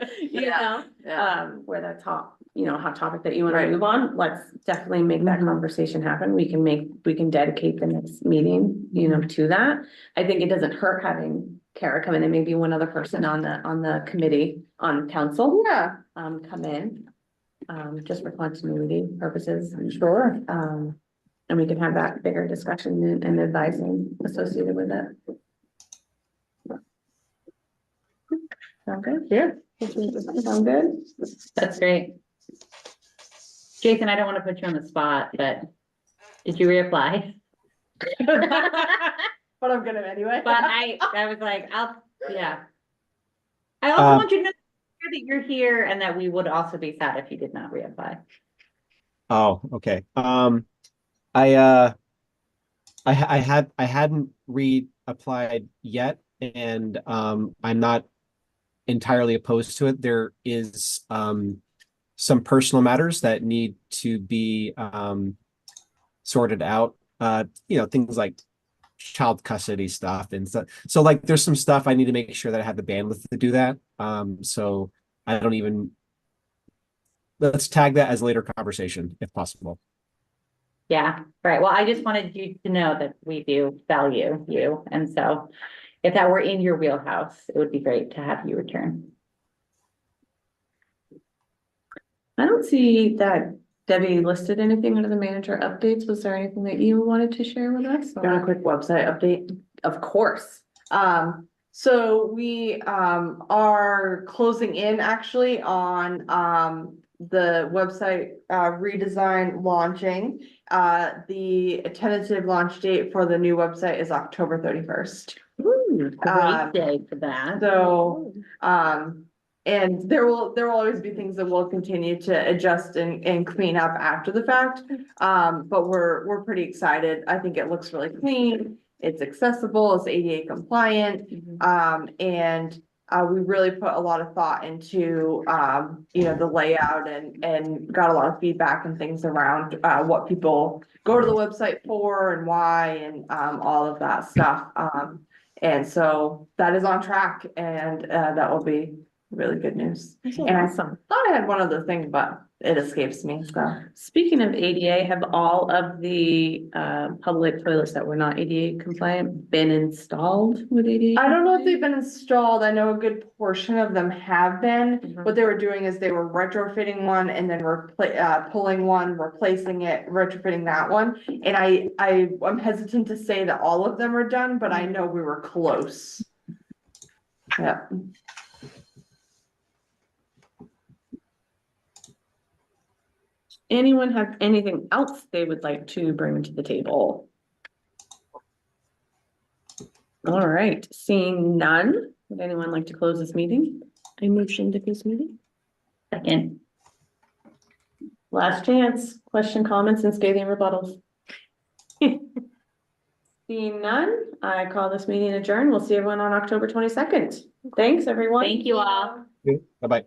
where that's hot, hot topic that you wanna Right. move on, let's definitely make that conversation happen. We can dedicate the next meeting, to that. I think it doesn't hurt having Kara come in and maybe one other person on the committee, on council, Yeah, come in. Just for continuity purposes. sure. And we can have that bigger discussion and advising associated with it. Sound good? Yeah. Sound good? That's great. Jason, I don't want to put you on the spot, but did you reapply? But I'm gonna anyway. But I was like, yeah. I also want you to know that you're here and that we would also be sad if you did not reapply. Oh, okay. I hadn't reapplied yet, and I'm not entirely opposed to it. There is some personal matters that need to be sorted out. Things like child custody stuff and stuff. So like there's some stuff I need to make sure that I have the bandwidth to do that. So I don't even let's tag that as later conversation if possible. Yeah, right. Well, I just wanted you to know that we do value you. And so if that were in your wheelhouse, it would be great to have you return. I don't see that Debbie listed anything under the manager updates. Was there anything that you wanted to share with us? Got a quick website update? Of course. So we, are closing in actually on, the website, redesign launching. The tentative launch date for the new website is October 31st. Great day for that. So, and there will always be things that we'll continue to adjust and clean up after the fact. But we're pretty excited. I think it looks really clean. It's accessible, it's ADA compliant. And we really put a lot of thought into, the layout and got a lot of feedback and things around, what people go to the website for and why and, all of that stuff. And so that is on track and, that will be really good news. And I thought I had one other thing, but it escapes me, so. Speaking of ADA, have all of the public toilets that were not ADA compliant been installed with ADA? I don't know if they've been installed. I know a good portion of them have been. Mhm. What they were doing is they were retrofitting one and then pulling one, replacing it, retrofitting that one. And I'm hesitant to say that all of them are done, but I know we were close. Yeah. Anyone have anything else they would like to bring to the table? All right, seeing none, would anyone like to close this meeting? I motion to close meeting. Second. Last chance, question, comments, and scathing rebuttals. Seeing none, I call this meeting adjourned. We'll see everyone on October 22nd. Thanks, everyone. Thank you all. Bye-bye.